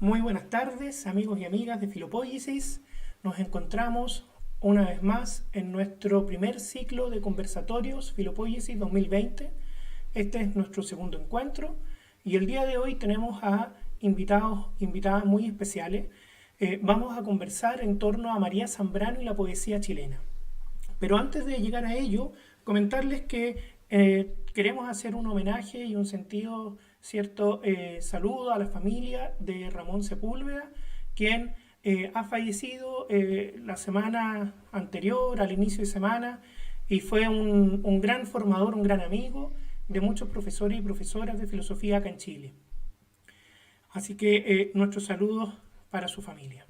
Muy buenas tardes, amigos y amigas de Filopóiesis. Nos encontramos una vez más en nuestro primer ciclo de conversatorios Filopóiesis 2020. Este es nuestro segundo encuentro y el día de hoy tenemos a invitadas muy especiales. Vamos a conversar en torno a María Zambrano y la poesía chilena. Pero antes de llegar a ello, comentarles que queremos hacer un homenaje y un sentido, cierto, saludo a la familia de Ramón Sepúlveda, quien ha fallecido la semana anterior, al inicio de semana, y fue un gran formador, un gran amigo de muchos profesores y profesoras de filosofía acá en Chile. Así que nuestros saludos para su familia.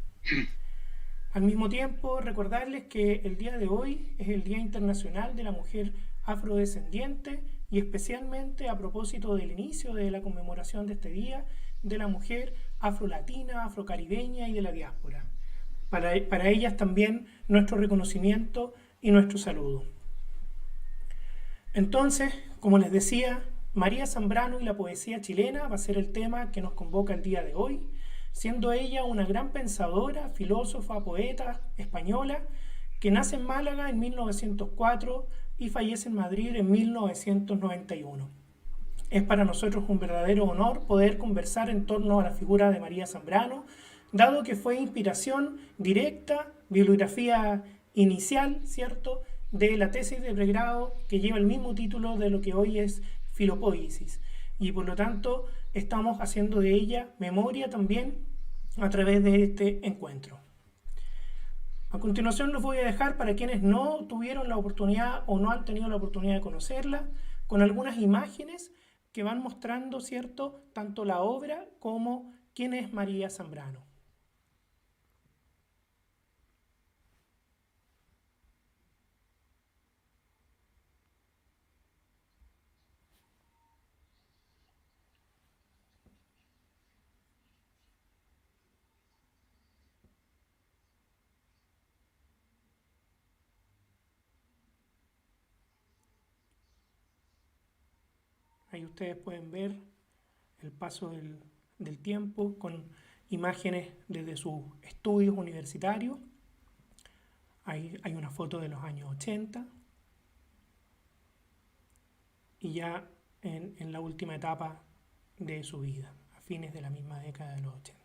Al mismo tiempo, recordarles que el día de hoy es el Día Internacional de la Mujer Afrodescendiente y especialmente a propósito del inicio de la conmemoración de este día de la mujer afrolatina, afrocaribeña y de la diáspora. Para ellas también nuestro reconocimiento y nuestro saludo. Entonces, como les decía, María Zambrano y la poesía chilena va a ser el tema que nos convoca el día de hoy, siendo ella una gran pensadora, filósofa, poeta española, que nace en Málaga en 1904 y fallece en Madrid en 1991. Es para nosotros un verdadero honor poder conversar en torno a la figura de María Zambrano, dado que fue inspiración directa, bibliografía inicial, ¿cierto?, de la tesis de pregrado que lleva el mismo título de lo que hoy es Filopóiesis. Y por lo tanto estamos haciendo de ella memoria también a través de este encuentro. A continuación los voy a dejar, para quienes no tuvieron la oportunidad o no han tenido la oportunidad de conocerla, con algunas imágenes que van mostrando, ¿cierto?, tanto la obra como quién es María Zambrano. Ahí ustedes pueden ver el paso del tiempo con imágenes desde sus estudios universitarios. Ahí hay una foto de los años 80 y ya en la última etapa de su vida, a fines de la misma década de los 80.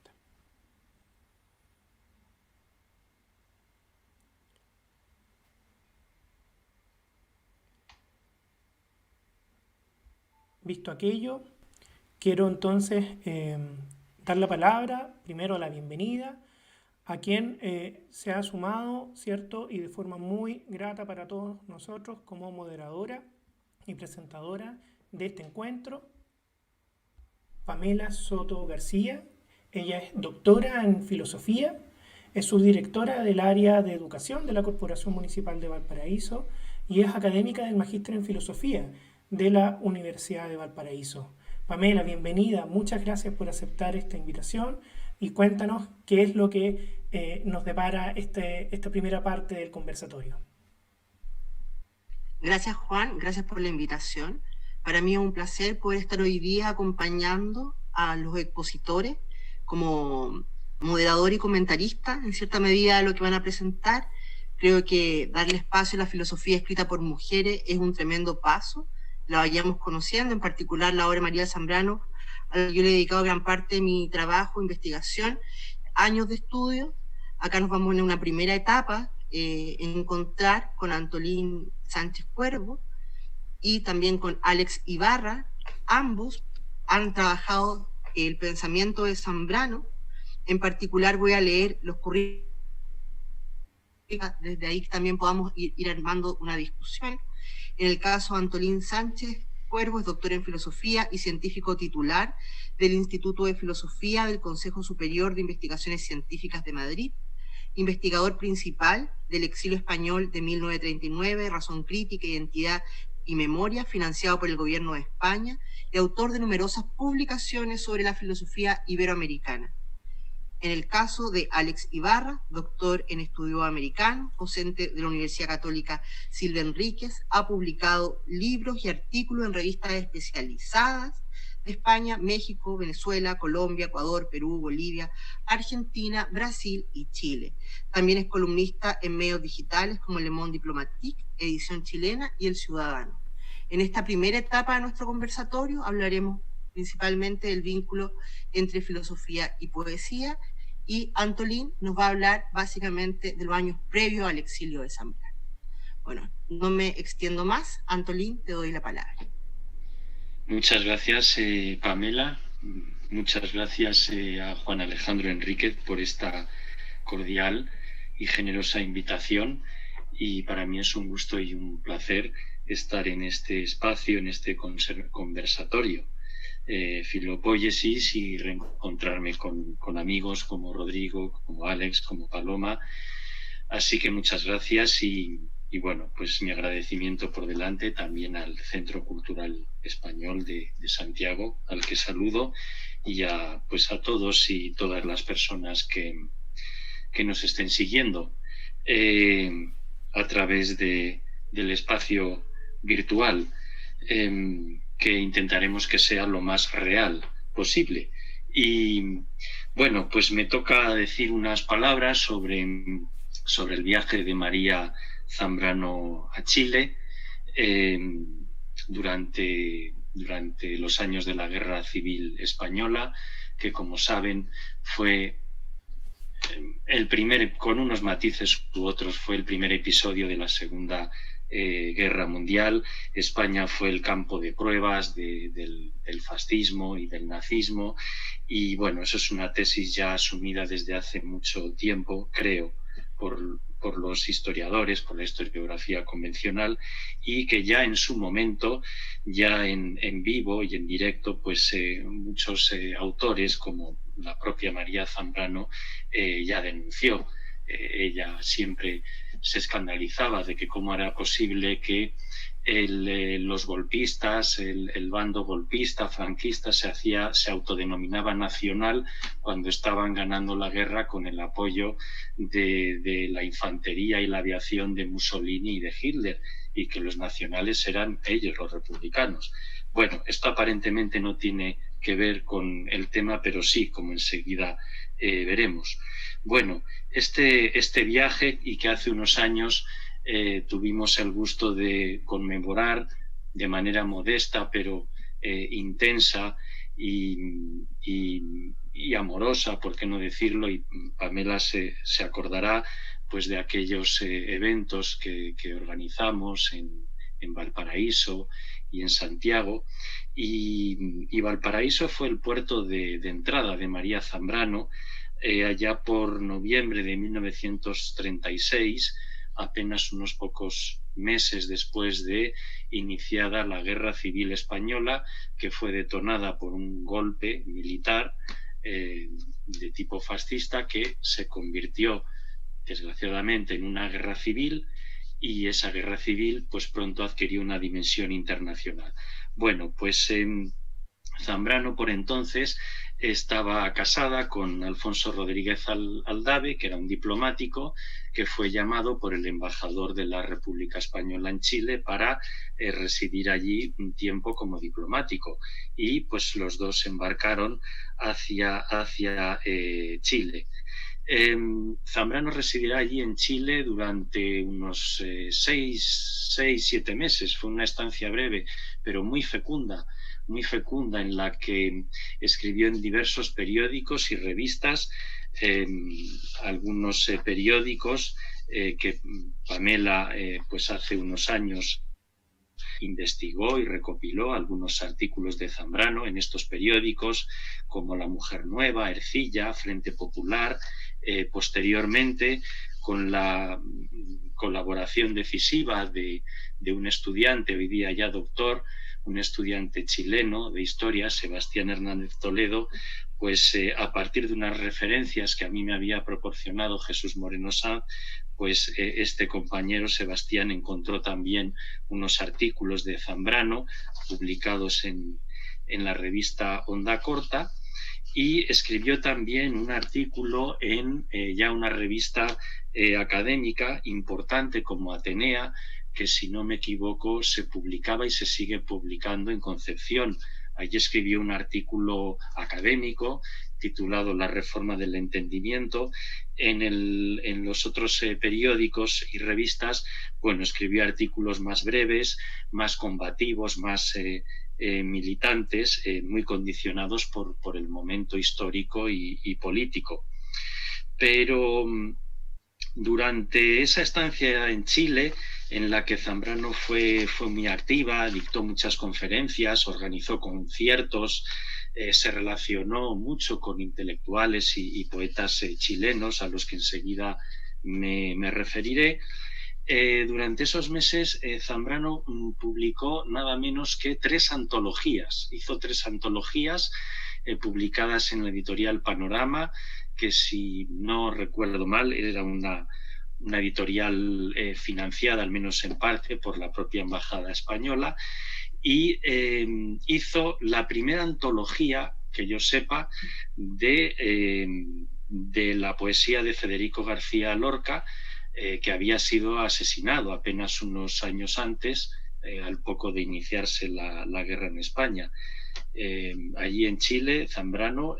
Visto aquello, quiero entonces dar la palabra, primero la bienvenida, a quien se ha sumado, ¿cierto?, y de forma muy grata para todos nosotros como moderadora y presentadora de este encuentro, Pamela Soto García. Ella es doctora en filosofía, es subdirectora del área de educación de la Corporación Municipal de Valparaíso y es académica del Magíster en Filosofía de la Universidad de Valparaíso. Pamela, bienvenida, muchas gracias por aceptar esta invitación y cuéntanos qué es lo que nos depara esta primera parte del conversatorio. Gracias, Juan, gracias por la invitación. Para mí es un placer poder estar hoy día acompañando a los expositores como moderador y comentarista, en cierta medida, lo que van a presentar. Creo que darle espacio a la filosofía escrita por mujeres es un tremendo paso. La vayamos conociendo, en particular la obra de María Zambrano, a la que yo le he dedicado gran parte de mi trabajo, investigación, años de estudio. Acá nos vamos en una primera etapa, encontrar con Antolín Sánchez Cuervo y también con Alex Ibarra. Ambos han trabajado el pensamiento de Zambrano. En particular voy a leer los currículos, desde ahí también podamos ir armando una discusión. En el caso de Antolín Sánchez Cuervo, es doctor en filosofía y científico titular del Instituto de Filosofía del Consejo Superior de Investigaciones Científicas de Madrid, investigador principal del Exilio Español de 1939, Razón Crítica, Identidad y Memoria, financiado por el Gobierno de España, y autor de numerosas publicaciones sobre la filosofía iberoamericana. En el caso de Alex Ibarra, doctor en estudio americano, docente de la Universidad Católica Silva Enríquez, ha publicado libros y artículos en revistas especializadas de España, México, Venezuela, Colombia, Ecuador, Perú, Bolivia, Argentina, Brasil y Chile. También es columnista en medios digitales como Le Monde Diplomatique, Edición Chilena y El Ciudadano. En esta primera etapa de nuestro conversatorio hablaremos principalmente del vínculo entre filosofía y poesía, y Antolín nos va a hablar básicamente de los años previos al exilio de Zambrano. Bueno, no me extiendo más. Antolín, te doy la palabra. Muchas gracias, Pamela. Muchas gracias a Juan Alejandro Enríquez por esta cordial y generosa invitación. Y para mí es un gusto y un placer estar en este espacio, en este conversatorio. Filopóiesis, y reencontrarme con amigos como Rodrigo, como Alex, como Paloma. Así que muchas gracias y bueno, pues mi agradecimiento por delante también al Centro Cultural Español de Santiago, al que saludo, y a todos y todas las personas que nos estén siguiendo a través del espacio virtual, que intentaremos que sea lo más real posible. Y bueno, pues me toca decir unas palabras sobre el viaje de María Zambrano a Chile durante los años de la Guerra Civil Española, que, como saben, fue el primer, con unos matices u otros, fue el primer episodio de la Segunda Guerra Mundial. España fue el campo de pruebas del fascismo y del nazismo, y bueno, eso es una tesis ya asumida desde hace mucho tiempo, creo, por los historiadores, por la historiografía convencional, y que ya en su momento, ya en vivo y en directo, pues muchos autores, como la propia María Zambrano, ya denunció. Ella siempre se escandalizaba de que cómo era posible que los golpistas, el bando golpista, franquista, se autodenominaba nacional cuando estaban ganando la guerra con el apoyo de la infantería y la aviación de Mussolini y de Hitler, y que los nacionales eran ellos, los republicanos. Bueno, esto aparentemente no tiene que ver con el tema, pero sí, como enseguida veremos. Bueno, este viaje, y que hace unos años tuvimos el gusto de conmemorar de manera modesta pero intensa y amorosa, por qué no decirlo, y Pamela se acordará pues de aquellos eventos que organizamos en Valparaíso y en Santiago, y Valparaíso fue el puerto de entrada de María Zambrano allá por noviembre de 1936, apenas unos pocos meses después de iniciada la Guerra Civil Española, que fue detonada por un golpe militar de tipo fascista que se convirtió desgraciadamente en una guerra civil, y esa guerra civil pues pronto adquirió una dimensión internacional. Bueno, pues Zambrano por entonces estaba casada con Alfonso Rodríguez Aldave, que era un diplomático que fue llamado por el embajador de la República Española en Chile para residir allí un tiempo como diplomático, y pues los dos embarcaron hacia Chile. Zambrano residirá allí en Chile durante unos 6-7 meses. Fue una estancia breve, pero muy fecunda, en la que escribió en diversos periódicos y revistas, algunos periódicos que Pamela pues hace unos años investigó y recopiló algunos artículos de Zambrano en estos periódicos, como La Mujer Nueva, Ercilla, Frente Popular. Posteriormente, con la colaboración decisiva de un estudiante, hoy día ya doctor, un estudiante chileno de historia, Sebastián Hernández Toledo, pues a partir de unas referencias que a mí me había proporcionado Jesús Moreno Sanz, pues este compañero Sebastián encontró también unos artículos de Zambrano publicados en la revista Onda Corta, y escribió también un artículo en ya una revista académica importante como Atenea, que si no me equivoco se publicaba y se sigue publicando en Concepción, Allí escribió un artículo académico titulado La reforma del entendimiento. En los otros periódicos y revistas, bueno, escribió artículos más breves, más combativos, más militantes, muy condicionados por el momento histórico y político. Pero durante esa estancia en Chile, en la que Zambrano fue muy activa, dictó muchas conferencias, organizó conciertos, se relacionó mucho con intelectuales y poetas chilenos, a los que enseguida me referiré. Durante esos meses Zambrano publicó nada menos que 3 antologías. Hizo 3 antologías publicadas en la editorial Panorama, que si no recuerdo mal era una editorial financiada, al menos en parte, por la propia Embajada Española, y hizo la primera antología, que yo sepa, de la poesía de Federico García Lorca, que había sido asesinado apenas unos años antes, al poco de iniciarse la guerra en España. Allí en Chile, Zambrano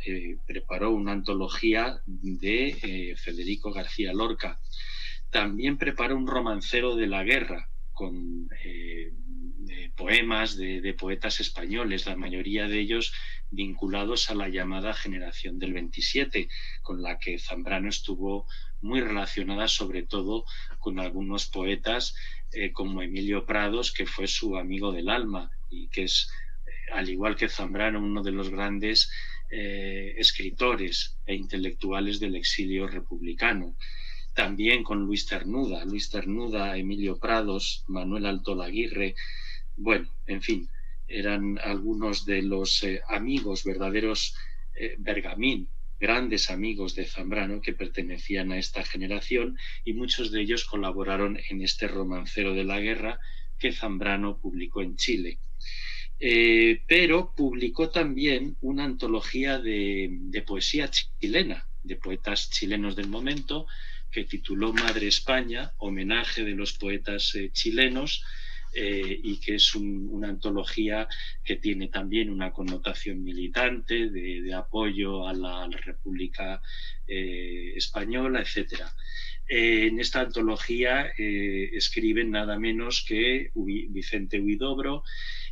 preparó una antología de Federico García Lorca. También preparó un romancero de la guerra con poemas de poetas españoles, la mayoría de ellos vinculados a la llamada generación del 27, con la que Zambrano estuvo muy relacionada, sobre todo con algunos poetas como Emilio Prados, que fue su amigo del alma y que es, al igual que Zambrano, uno de los grandes escritores e intelectuales del exilio republicano. También con Luis Cernuda, Emilio Prados, Manuel Altolaguirre. Bueno, en fin, eran algunos de los amigos, verdaderos Bergamín, grandes amigos de Zambrano, que pertenecían a esta generación, y muchos de ellos colaboraron en este romancero de la guerra que Zambrano publicó en Chile. Pero publicó también una antología de poesía chilena, de poetas chilenos del momento, que tituló Madre España, homenaje de los poetas chilenos, y que es una antología que tiene también una connotación militante de apoyo a la República Española, etc. En esta antología escriben nada menos que Vicente Huidobro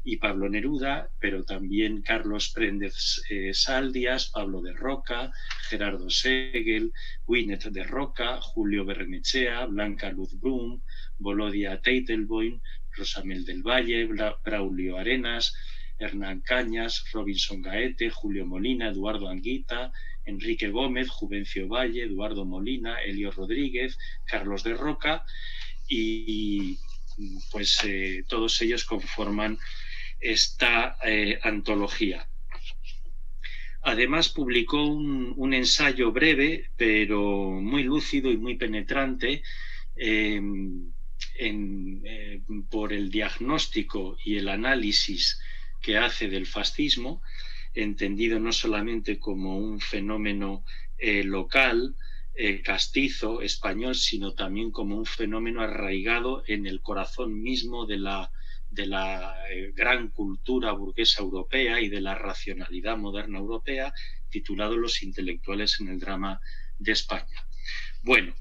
y Pablo Neruda, pero también Carlos Préndez Saldias, Pablo de Roca, Gerardo Segel, Gwyneth de Roca, Julio Berrenechea, Blanca Luz Brum, Volodya Teitelboim, Rosamel del Valle, Braulio Arenas, Hernán Cañas, Robinson Gaete, Julio Molina, Eduardo Anguita, Enrique Gómez, Juvencio Valle, Eduardo Molina, Elio Rodríguez, Carlos de Roca, y pues todos ellos conforman esta antología. Además publicó un ensayo breve, pero muy lúcido y muy penetrante, por el diagnóstico y el análisis que hace del fascismo, entendido no solamente como un fenómeno local, castizo, español, sino también como un fenómeno arraigado en el corazón mismo de la gran cultura burguesa europea y de la racionalidad moderna europea, titulado Los intelectuales en el drama de España. Bueno,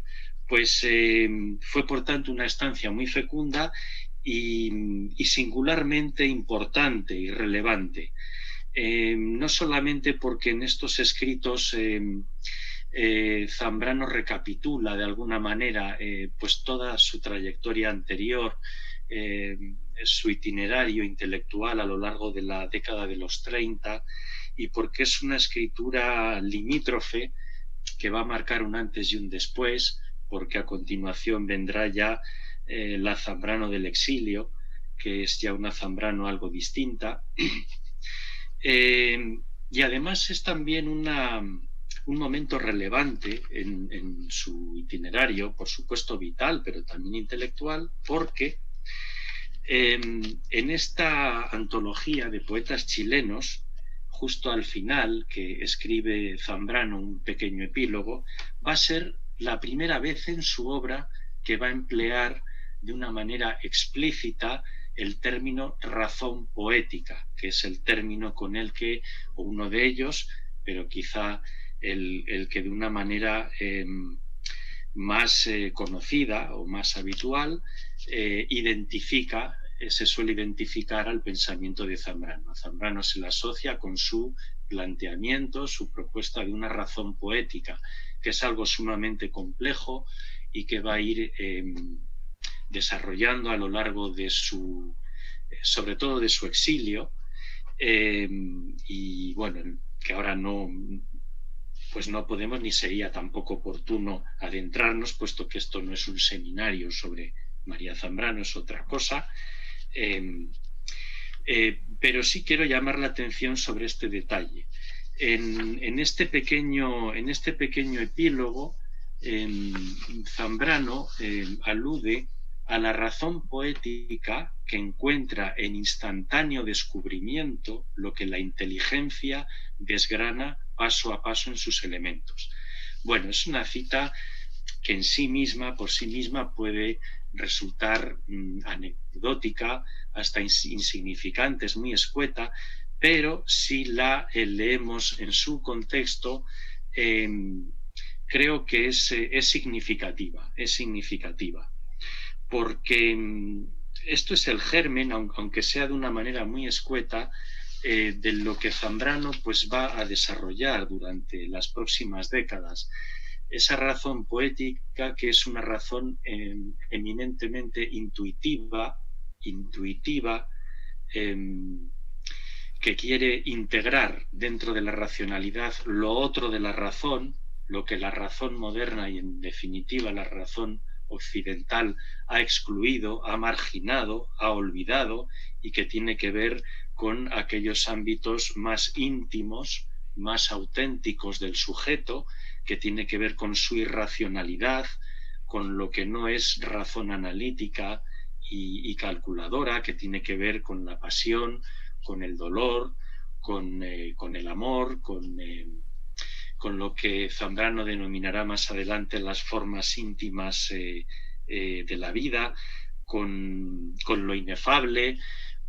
pues fue por tanto una estancia muy fecunda y singularmente importante y relevante. No solamente porque en estos escritos Zambrano recapitula de alguna manera pues toda su trayectoria anterior, su itinerario intelectual a lo largo de la década de los 30, y porque es una escritura limítrofe que va a marcar un antes y un después, porque a continuación vendrá ya la Zambrano del exilio, que es ya una Zambrano algo distinta. Y además es también un momento relevante en su itinerario, por supuesto vital, pero también intelectual, porque en esta antología de poetas chilenos, justo al final, que escribe Zambrano un pequeño epílogo, va a ser la primera vez en su obra que va a emplear de una manera explícita el término razón poética, que es el término con el que, o uno de ellos, pero quizá el que de una manera más conocida o más habitual se suele identificar al pensamiento de Zambrano. A Zambrano se le asocia con su planteamiento, su propuesta de una razón poética, que es algo sumamente complejo y que va a ir desarrollando a lo largo de sobre todo de su exilio, y bueno, que ahora no podemos ni sería tampoco oportuno adentrarnos, puesto que esto no es un seminario sobre María Zambrano, es otra cosa. Pero sí quiero llamar la atención sobre este detalle. En este pequeño epílogo, Zambrano alude a la razón poética que encuentra en instantáneo descubrimiento lo que la inteligencia desgrana paso a paso en sus elementos. Bueno, es una cita que en sí misma, por sí misma, puede resultar anecdótica, hasta insignificante, es muy escueta, pero si la leemos en su contexto, creo que es significativa, porque esto es el germen, aunque sea de una manera muy escueta, de lo que Zambrano pues va a desarrollar durante las próximas décadas. Esa razón poética, que es una razón eminentemente intuitiva, que quiere integrar dentro de la racionalidad lo otro de la razón, lo que la razón moderna y en definitiva la razón occidental ha excluido, ha marginado, ha olvidado, y que tiene que ver con aquellos ámbitos más íntimos, más auténticos del sujeto, que tiene que ver con su irracionalidad, con lo que no es razón analítica y calculadora, que tiene que ver con la pasión, con el dolor, con el amor, con lo que Zambrano denominará más adelante las formas íntimas de la vida, con lo inefable,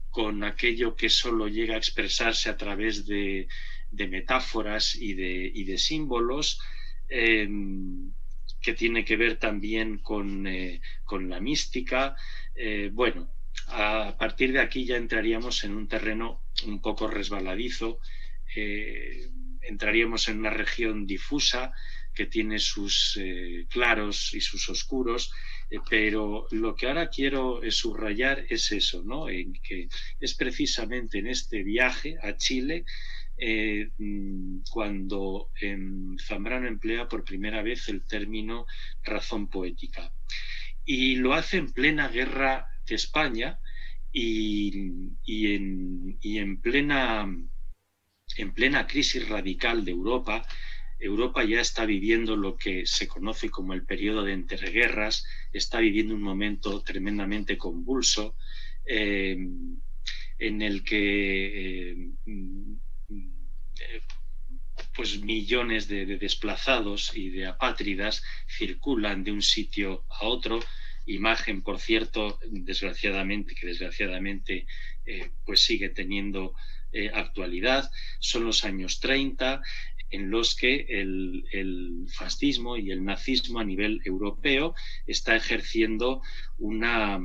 con aquello que solo llega a expresarse a través de metáforas y de símbolos, que tiene que ver también con la mística. Bueno, a partir de aquí ya entraríamos en un terreno un poco resbaladizo, entraríamos en una región difusa que tiene sus claros y sus oscuros, pero lo que ahora quiero subrayar es eso, ¿no? En que es precisamente en este viaje a Chile cuando Zambrano emplea por primera vez el término razón poética. Y lo hace en plena guerra de España y en plena crisis radical de Europa. Europa ya está viviendo lo que se conoce como el periodo de entreguerras, está viviendo un momento tremendamente convulso, en el que pues millones de desplazados y de apátridas circulan de un sitio a otro, imagen, por cierto, desgraciadamente pues sigue teniendo actualidad. Son los años 30 en los que el fascismo y el nazismo a nivel europeo está ejerciendo una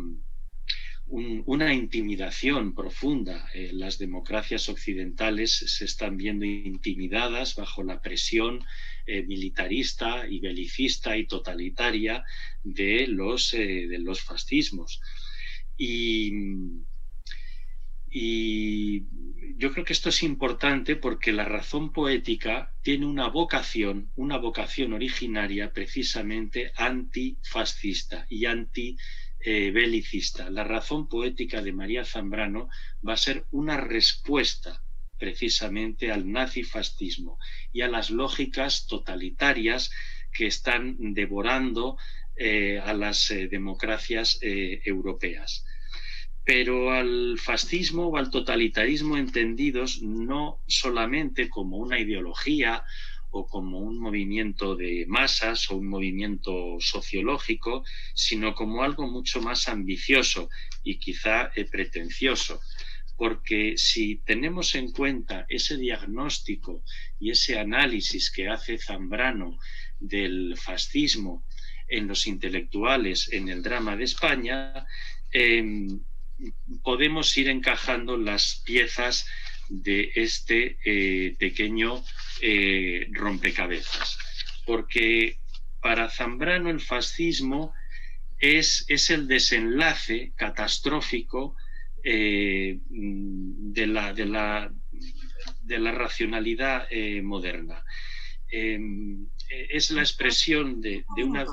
intimidación profunda. Las democracias occidentales se están viendo intimidadas bajo la presión militarista y belicista y totalitaria de los fascismos. Y yo creo que esto es importante porque la razón poética tiene una vocación originaria precisamente antifascista y antibelicista. La razón poética de María Zambrano va a ser una respuesta precisamente al nazifascismo y a las lógicas totalitarias que están devorando a las democracias europeas. Pero al fascismo o al totalitarismo entendidos no solamente como una ideología o como un movimiento de masas o un movimiento sociológico, sino como algo mucho más ambicioso y quizá pretencioso. Porque si tenemos en cuenta ese diagnóstico y ese análisis que hace Zambrano del fascismo en los intelectuales, en el drama de España, podemos ir encajando las piezas de este pequeño rompecabezas. Porque para Zambrano el fascismo es el desenlace catastrófico de la racionalidad moderna. Es la expresión de una...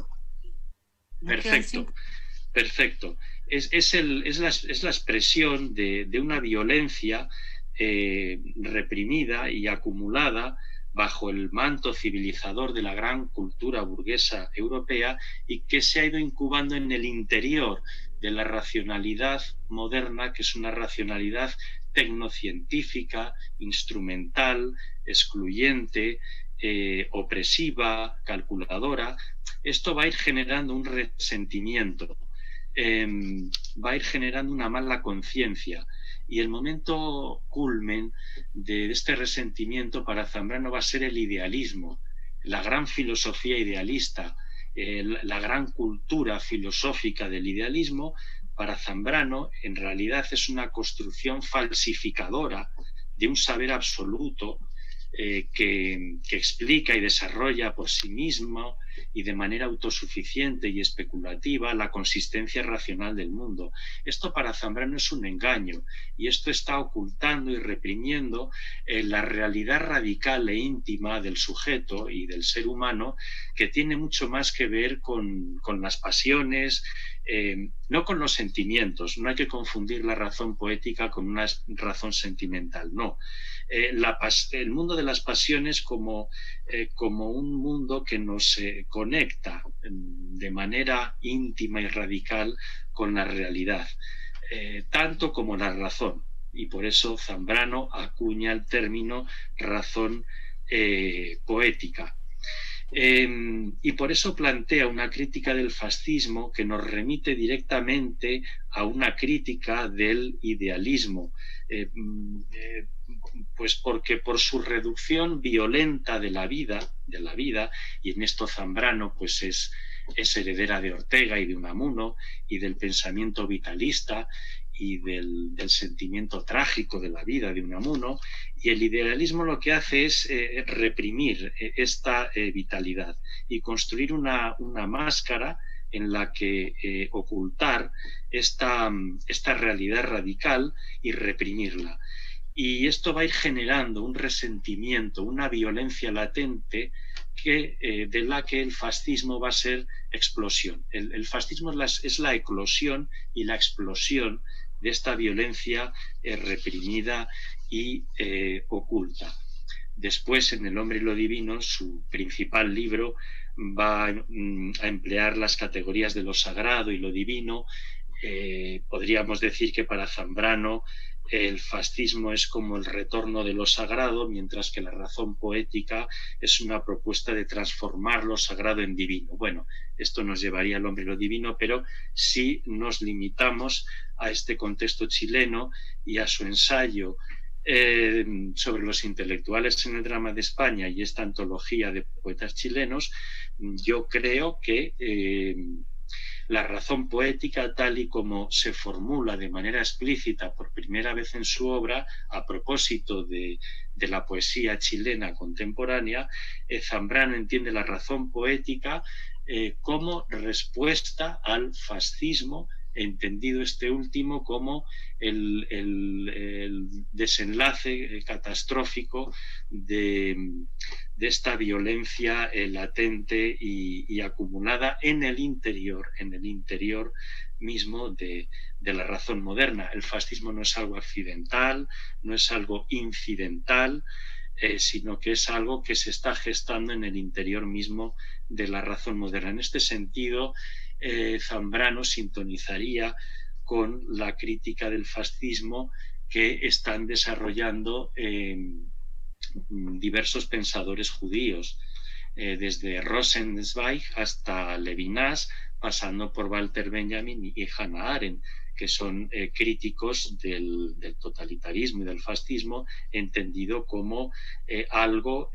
Perfecto. Es la expresión de una violencia reprimida y acumulada bajo el manto civilizador de la gran cultura burguesa europea y que se ha ido incubando en el interior de la racionalidad moderna, que es una racionalidad tecnocientífica, instrumental, excluyente, opresiva, calculadora. Esto va a ir generando un resentimiento, va a ir generando una mala conciencia. Y el momento culmen de este resentimiento para Zambrano va a ser el idealismo, la gran filosofía idealista, la gran cultura filosófica del idealismo. Para Zambrano en realidad es una construcción falsificadora de un saber absoluto que explica y desarrolla por sí mismo y de manera autosuficiente y especulativa la consistencia racional del mundo. Esto para Zambrano es un engaño y esto está ocultando y reprimiendo la realidad radical e íntima del sujeto y del ser humano, que tiene mucho más que ver con las pasiones, no con los sentimientos. No hay que confundir la razón poética con una razón sentimental, no. El mundo de las pasiones como un mundo que nos conecta de manera íntima y radical con la realidad, tanto como la razón. Y por eso Zambrano acuña el término razón poética. Y por eso plantea una crítica del fascismo que nos remite directamente a una crítica del idealismo, pues porque por su reducción violenta de la vida, y en esto Zambrano pues es heredera de Ortega y de Unamuno y del pensamiento vitalista y del sentimiento trágico de la vida de Unamuno, y el idealismo lo que hace es reprimir esta vitalidad y construir una máscara en la que ocultar esta realidad radical y reprimirla. Y esto va a ir generando un resentimiento, una violencia latente de la que el fascismo va a ser explosión. El fascismo es la eclosión y la explosión de esta violencia reprimida y oculta. Después, en El hombre y lo divino, su principal libro, va a emplear las categorías de lo sagrado y lo divino. Podríamos decir que para Zambrano el fascismo es como el retorno de lo sagrado, mientras que la razón poética es una propuesta de transformar lo sagrado en divino. Bueno, esto nos llevaría al hombre y lo divino, pero si nos limitamos a este contexto chileno y a su ensayo sobre los intelectuales en el drama de España y esta antología de poetas chilenos, yo creo que la razón poética, tal y como se formula de manera explícita por primera vez en su obra, a propósito de la poesía chilena contemporánea, Zambrano entiende la razón poética como respuesta al fascismo, entendido este último como el desenlace catastrófico de esta violencia latente y acumulada en el interior mismo de la razón moderna. El fascismo no es algo accidental, no es algo incidental, sino que es algo que se está gestando en el interior mismo de la razón moderna. En este sentido, Zambrano sintonizaría con la crítica del fascismo que están desarrollando diversos pensadores judíos, desde Rosenzweig hasta Levinas, pasando por Walter Benjamin y Hannah Arendt, que son críticos del totalitarismo y del fascismo, entendido como algo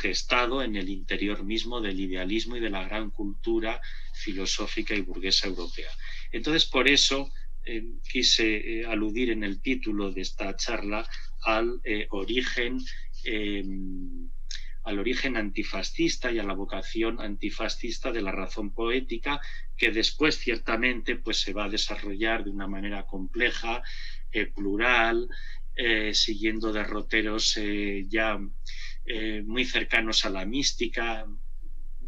gestado en el interior mismo del idealismo y de la gran cultura filosófica y burguesa europea. Entonces, por eso quise aludir en el título de esta charla al origen antifascista y a la vocación antifascista de la razón poética, que después ciertamente pues, se va a desarrollar de una manera compleja, plural, siguiendo derroteros muy cercanos a la mística,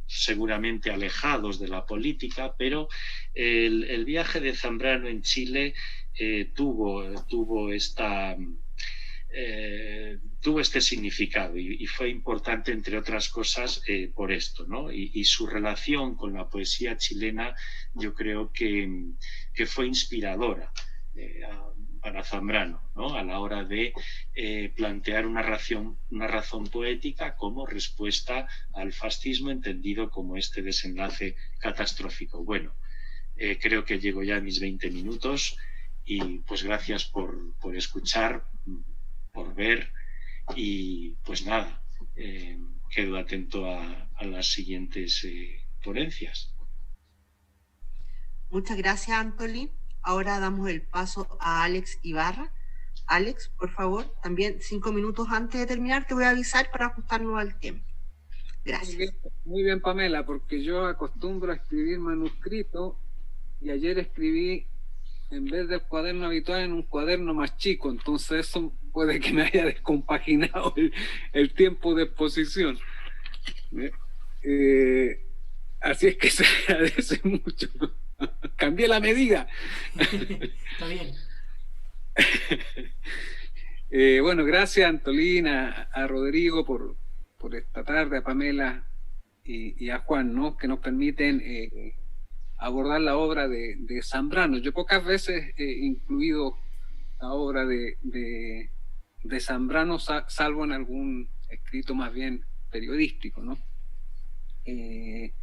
seguramente alejados de la política, pero el viaje de Zambrano en Chile tuvo este significado y fue importante, entre otras cosas, por esto, ¿no? Y su relación con la poesía chilena, yo creo que fue inspiradora para Zambrano, ¿no? A la hora de plantear una razón poética como respuesta al fascismo, entendido como este desenlace catastrófico. Bueno, creo que llego ya a mis 20 minutos y pues gracias por escuchar, por ver, y pues nada, quedo atento a las siguientes ponencias. Muchas gracias, Antolín. Ahora damos el paso a Alex Ibarra. Alex, por favor, también 5 minutos antes de terminar te voy a avisar para ajustarnos al tiempo. Gracias. Muy bien, Pamela, porque yo acostumbro a escribir manuscrito y ayer escribí, en vez del cuaderno habitual, en un cuaderno más chico, entonces eso puede que me haya descompaginado el tiempo de exposición. Así es que se agradece mucho. Cambié la medida. Está bien. Bueno, gracias, Antolina, a Rodrigo por esta tarde, a Pamela y a Juan, ¿no? Que nos permiten abordar la obra de Zambrano. Yo pocas veces he incluido la obra de Zambrano, salvo en algún escrito más bien periodístico, ¿no? Hoy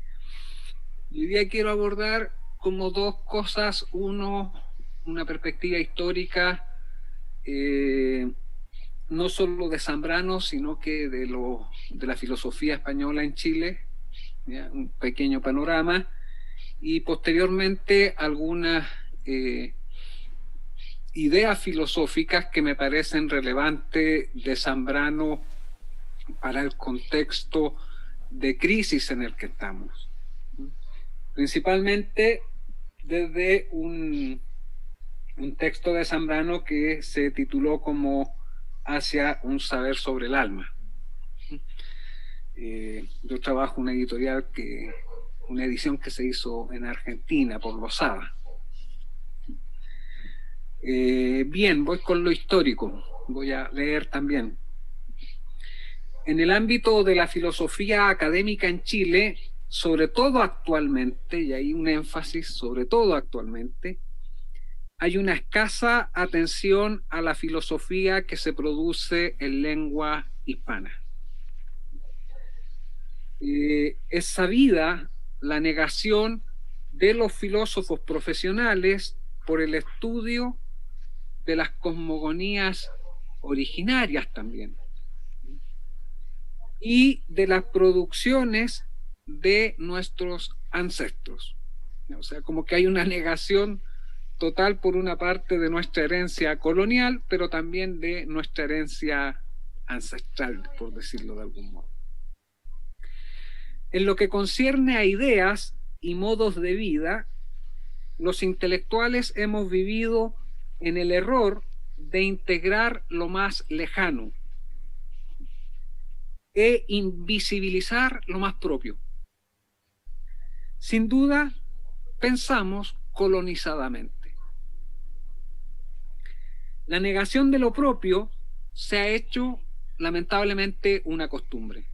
día quiero abordar como dos cosas. Uno, una perspectiva histórica, no solo de Zambrano, sino que de la filosofía española en Chile, ¿ya? Un pequeño panorama, y posteriormente algunas ideas filosóficas que me parecen relevantes de Zambrano para el contexto de crisis en el que estamos. Principalmente desde un texto de Zambrano que se tituló como Hacia un saber sobre el alma. Yo trabajo en una edición que se hizo en Argentina por Losada. Bien, voy con lo histórico, voy a leer también. En el ámbito de la filosofía académica en Chile, sobre todo actualmente, y hay un énfasis sobre todo actualmente, hay una escasa atención a la filosofía que se produce en lengua hispana. Es sabida la negación de los filósofos profesionales por el estudio de las cosmogonías originarias también, y de las producciones de nuestros ancestros. O sea, como que hay una negación total por una parte de nuestra herencia colonial, pero también de nuestra herencia ancestral, por decirlo de algún modo. En lo que concierne a ideas y modos de vida, los intelectuales hemos vivido en el error de integrar lo más lejano e invisibilizar lo más propio. Sin duda, pensamos colonizadamente. La negación de lo propio se ha hecho, lamentablemente, una costumbre.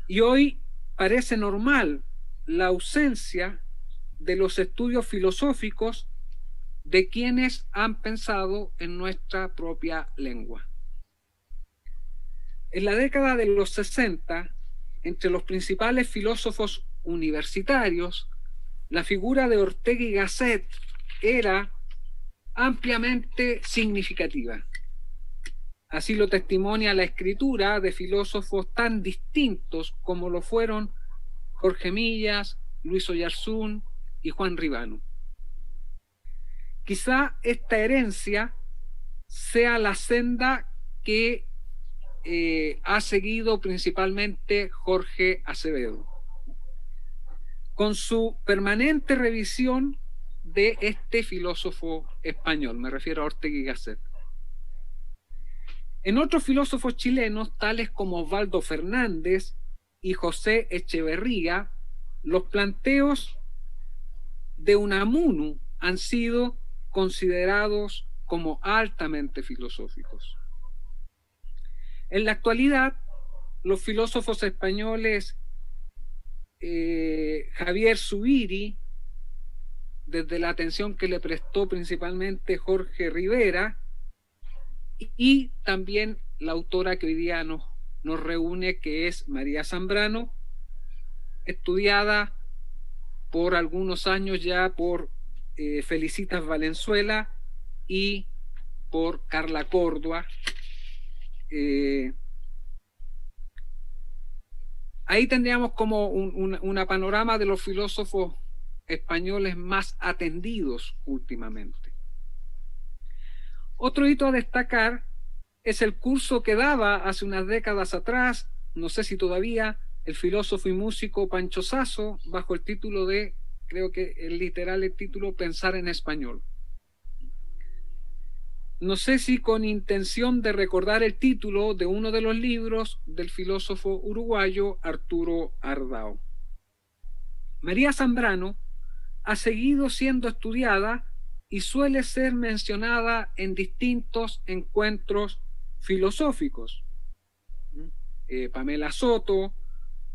Y hoy parece normal la ausencia de los estudios filosóficos de quienes han pensado en nuestra propia lengua. En la década de los 60, entre los principales filósofos universitarios, la figura de Ortega y Gasset era ampliamente significativa. Así lo testimonia la escritura de filósofos tan distintos como lo fueron Jorge Millas, Luis Oyarzún y Juan Ribano. Quizá esta herencia sea la senda que ha seguido principalmente Jorge Acevedo, con su permanente revisión de este filósofo español, me refiero a Ortega y Gasset. En otros filósofos chilenos, tales como Osvaldo Fernández y José Echeverría, los planteos de Unamuno han sido considerados como altamente filosóficos. En la actualidad, los filósofos españoles Javier Zubiri, desde la atención que le prestó principalmente Jorge Rivera, y también la autora que hoy día nos reúne, que es María Zambrano, estudiada por algunos años ya por Felicitas Valenzuela y por Carla Córdoba. Ahí tendríamos como una panorama de los filósofos españoles más atendidos últimamente. Otro hito a destacar es el curso que daba hace unas décadas atrás, no sé si todavía, el filósofo y músico Pancho Sasso, bajo el título de, creo que el literal el título, Pensar en Español. No sé si con intención de recordar el título de uno de los libros del filósofo uruguayo Arturo Ardao. María Zambrano ha seguido siendo estudiada y suele ser mencionada en distintos encuentros filosóficos. Pamela Soto,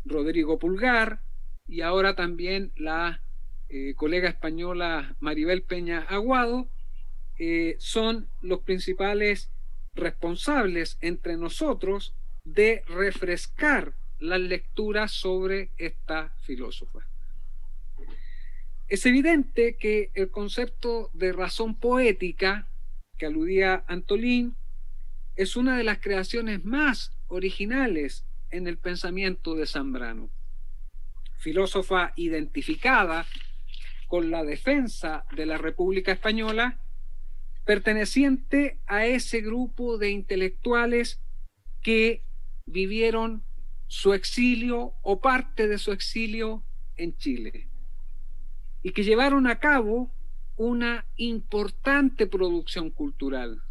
Rodrigo Pulgar y ahora también la colega española Maribel Peña Aguado son los principales responsables entre nosotros de refrescar las lecturas sobre esta filósofa. Es evidente que el concepto de razón poética que aludía Antolín es una de las creaciones más originales en el pensamiento de Zambrano. Filósofa identificada con la defensa de la República Española, perteneciente a ese grupo de intelectuales que vivieron su exilio o parte de su exilio en Chile y que llevaron a cabo una importante producción cultural,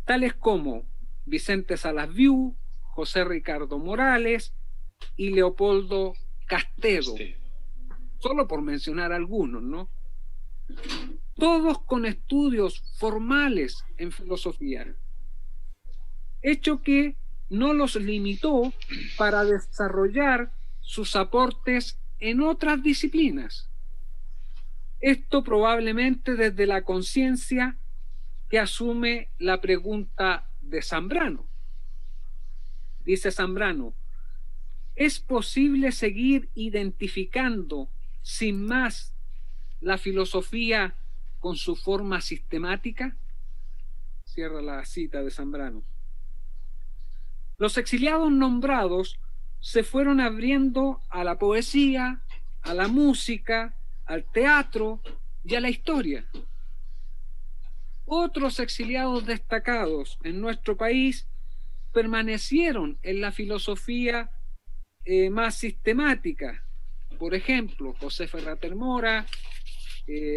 tales como Vicente Salas-Viu, José Ricardo Morales y Leopoldo Castedo, solo por mencionar algunos, ¿no? Todos con estudios formales en filosofía, hecho que no los limitó para desarrollar sus aportes en otras disciplinas. Esto probablemente desde la conciencia que asume la pregunta de Zambrano. Dice Zambrano: ¿es posible seguir identificando sin más la filosofía con su forma sistemática? Cierra la cita de Zambrano. Los exiliados nombrados se fueron abriendo a la poesía, a la música, al teatro y a la historia. Otros exiliados destacados en nuestro país permanecieron en la filosofía más sistemática. Por ejemplo, José Ferrater Mora,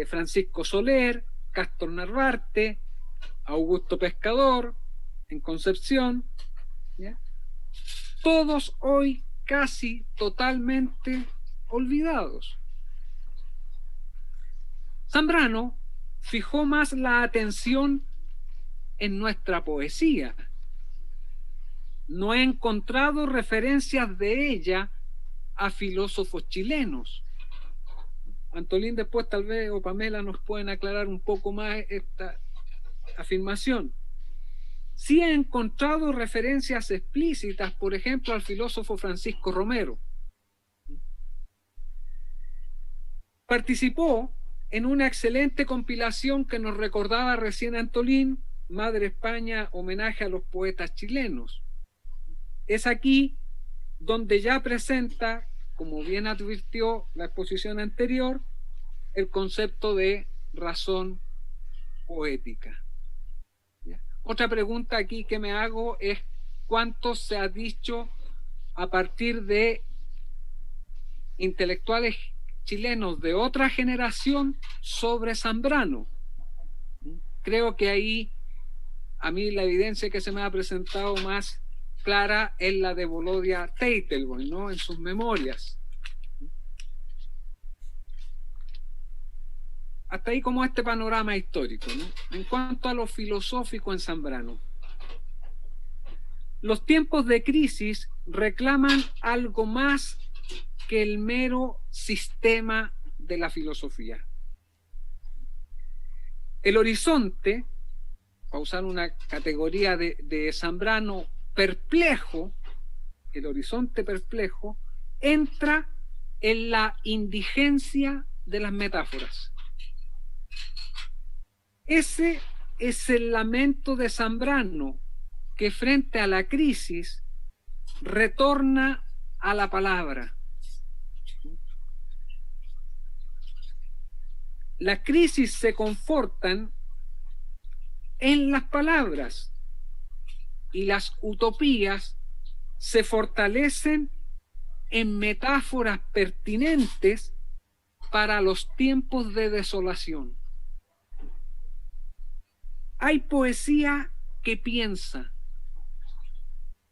Francisco Soler, Cástor Narvarte, Augusto Pescador en Concepción, ¿ya? Todos hoy casi totalmente olvidados. Zambrano fijó más la atención en nuestra poesía. No he encontrado referencias de ella a filósofos chilenos. Antolín después tal vez o Pamela nos pueden aclarar un poco más esta afirmación. Sí he encontrado referencias explícitas, por ejemplo, al filósofo Francisco Romero. Participó en una excelente compilación que nos recordaba recién Antolín, Madre España, homenaje a los poetas chilenos. Es aquí donde ya presenta, como bien advirtió la exposición anterior, el concepto de razón poética. Otra pregunta aquí que me hago es cuánto se ha dicho a partir de intelectuales chilenos de otra generación sobre Zambrano. Creo que ahí a mí la evidencia que se me ha presentado más clara es la de Volodya Teitelbaum, ¿no? En sus memorias. Hasta ahí como este panorama histórico, ¿no? En cuanto a lo filosófico en Zambrano, los tiempos de crisis reclaman algo más que el mero sistema de la filosofía. El horizonte, para usar una categoría de Zambrano, perplejo, el horizonte perplejo, entra en la indigencia de las metáforas. Ese es el lamento de Zambrano, que frente a la crisis retorna a la palabra. Las crisis se confortan en las palabras y las utopías se fortalecen en metáforas pertinentes para los tiempos de desolación. Hay poesía que piensa,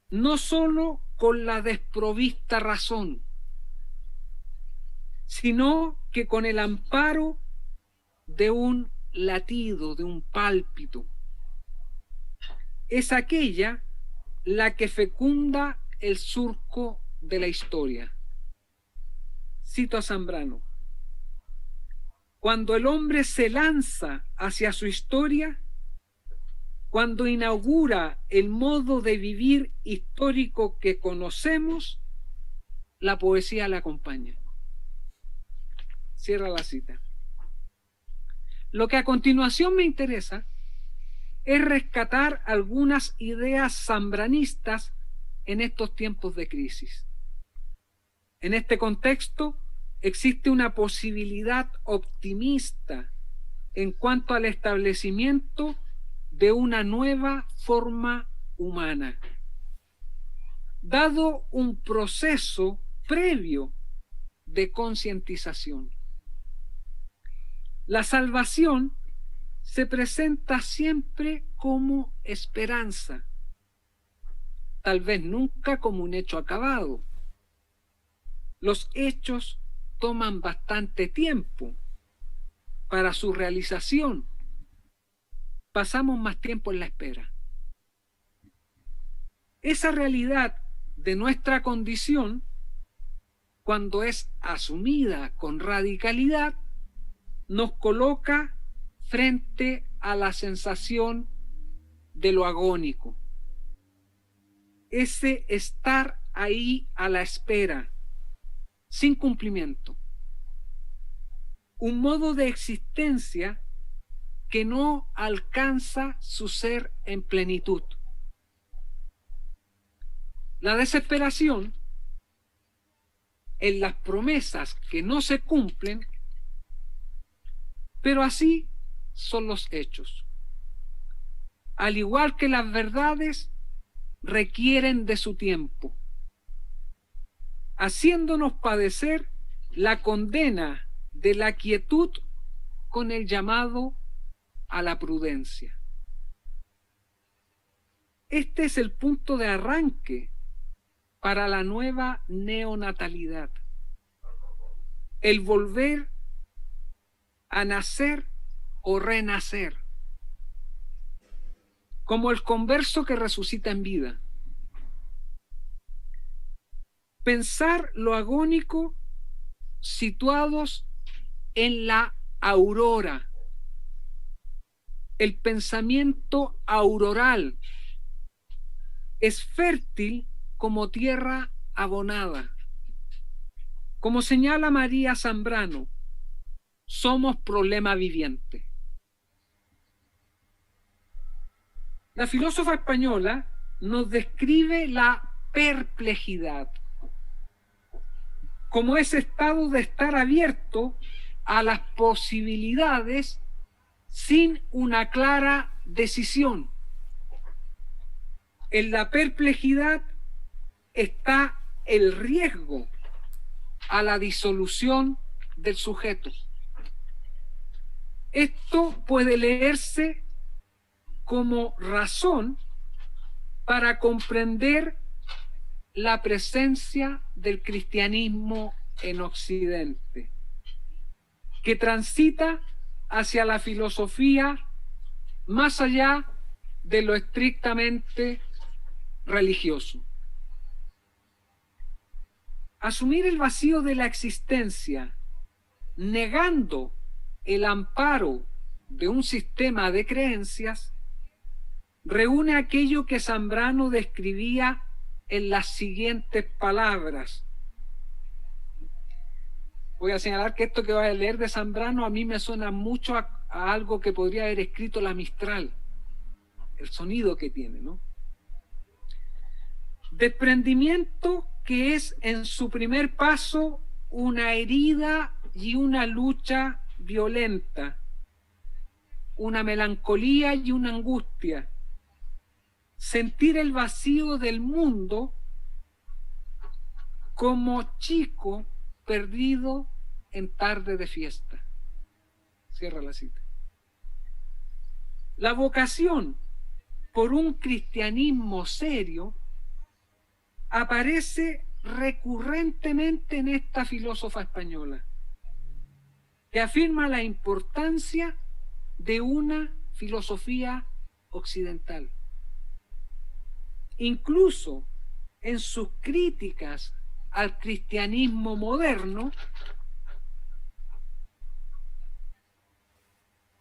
no solo con la desprovista razón, sino que con el amparo de un latido, de un pálpito. Es aquella la que fecunda el surco de la historia. Cito a Zambrano: cuando el hombre se lanza hacia su historia, cuando inaugura el modo de vivir histórico que conocemos, la poesía la acompaña. Cierra la cita. Lo que a continuación me interesa es rescatar algunas ideas zambranistas en estos tiempos de crisis. En este contexto existe una posibilidad optimista en cuanto al establecimiento de una nueva forma humana, dado un proceso previo de concientización. La salvación se presenta siempre como esperanza, tal vez nunca como un hecho acabado. Los hechos toman bastante tiempo para su realización. Pasamos más tiempo en la espera. Esa realidad de nuestra condición, cuando es asumida con radicalidad, nos coloca frente a la sensación de lo agónico. Ese estar ahí a la espera, sin cumplimiento. Un modo de existencia que no alcanza su ser en plenitud. La desesperación en las promesas que no se cumplen, pero así son los hechos. Al igual que las verdades requieren de su tiempo, haciéndonos padecer la condena de la quietud con el llamado a la prudencia. Este es el punto de arranque para la nueva neonatalidad, el volver a nacer o renacer, como el converso que resucita en vida. Pensar lo agónico situados en la aurora. El pensamiento auroral es fértil como tierra abonada. Como señala María Zambrano, somos problema viviente. La filósofa española nos describe la perplejidad como ese estado de estar abierto a las posibilidades sin una clara decisión. En la perplejidad está el riesgo a la disolución del sujeto. Esto puede leerse como razón para comprender la presencia del cristianismo en Occidente, que transita hacia la filosofía más allá de lo estrictamente religioso. Asumir el vacío de la existencia, negando el amparo de un sistema de creencias, reúne aquello que Zambrano describía en las siguientes palabras. Voy a señalar que esto que voy a leer de Zambrano a mí me suena mucho a algo que podría haber escrito la Mistral, el sonido que tiene, ¿no? Desprendimiento que es en su primer paso una herida y una lucha violenta, una melancolía y una angustia. Sentir el vacío del mundo como chico perdido en tarde de fiesta. Cierra la cita. La vocación por un cristianismo serio aparece recurrentemente en esta filósofa española, que afirma la importancia de una filosofía occidental. Incluso en sus críticas al cristianismo moderno,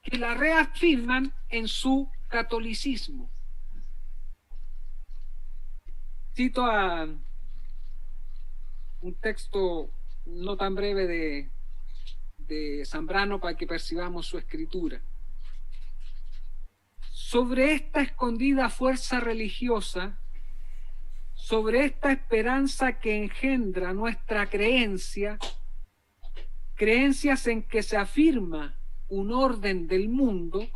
que la reafirman en su catolicismo. Cito a un texto no tan breve de Zambrano para que percibamos su escritura. Sobre esta escondida fuerza religiosa, sobre esta esperanza que engendra nuestra creencia, creencias en que se afirma un orden del mundo,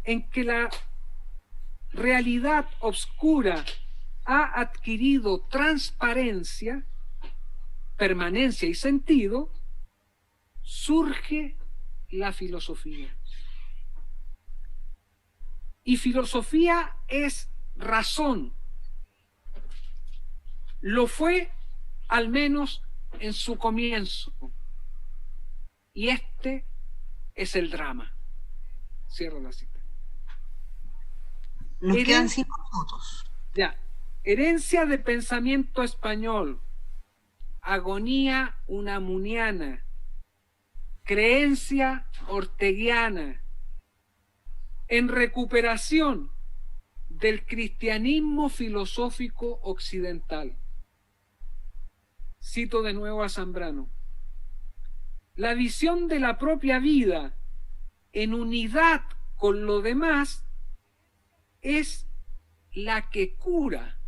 en que la realidad oscura ha adquirido transparencia, permanencia y sentido, surge la filosofía. Y filosofía es razón. Lo fue al menos en su comienzo. Y este es el drama. Cierro la cita. Nos quedan 5 minutos. Ya. Herencia de pensamiento español. Agonía unamuniana. Creencia orteguiana. En recuperación del cristianismo filosófico occidental. Cito de nuevo a Zambrano. La visión de la propia vida en unidad con lo demás es la que cura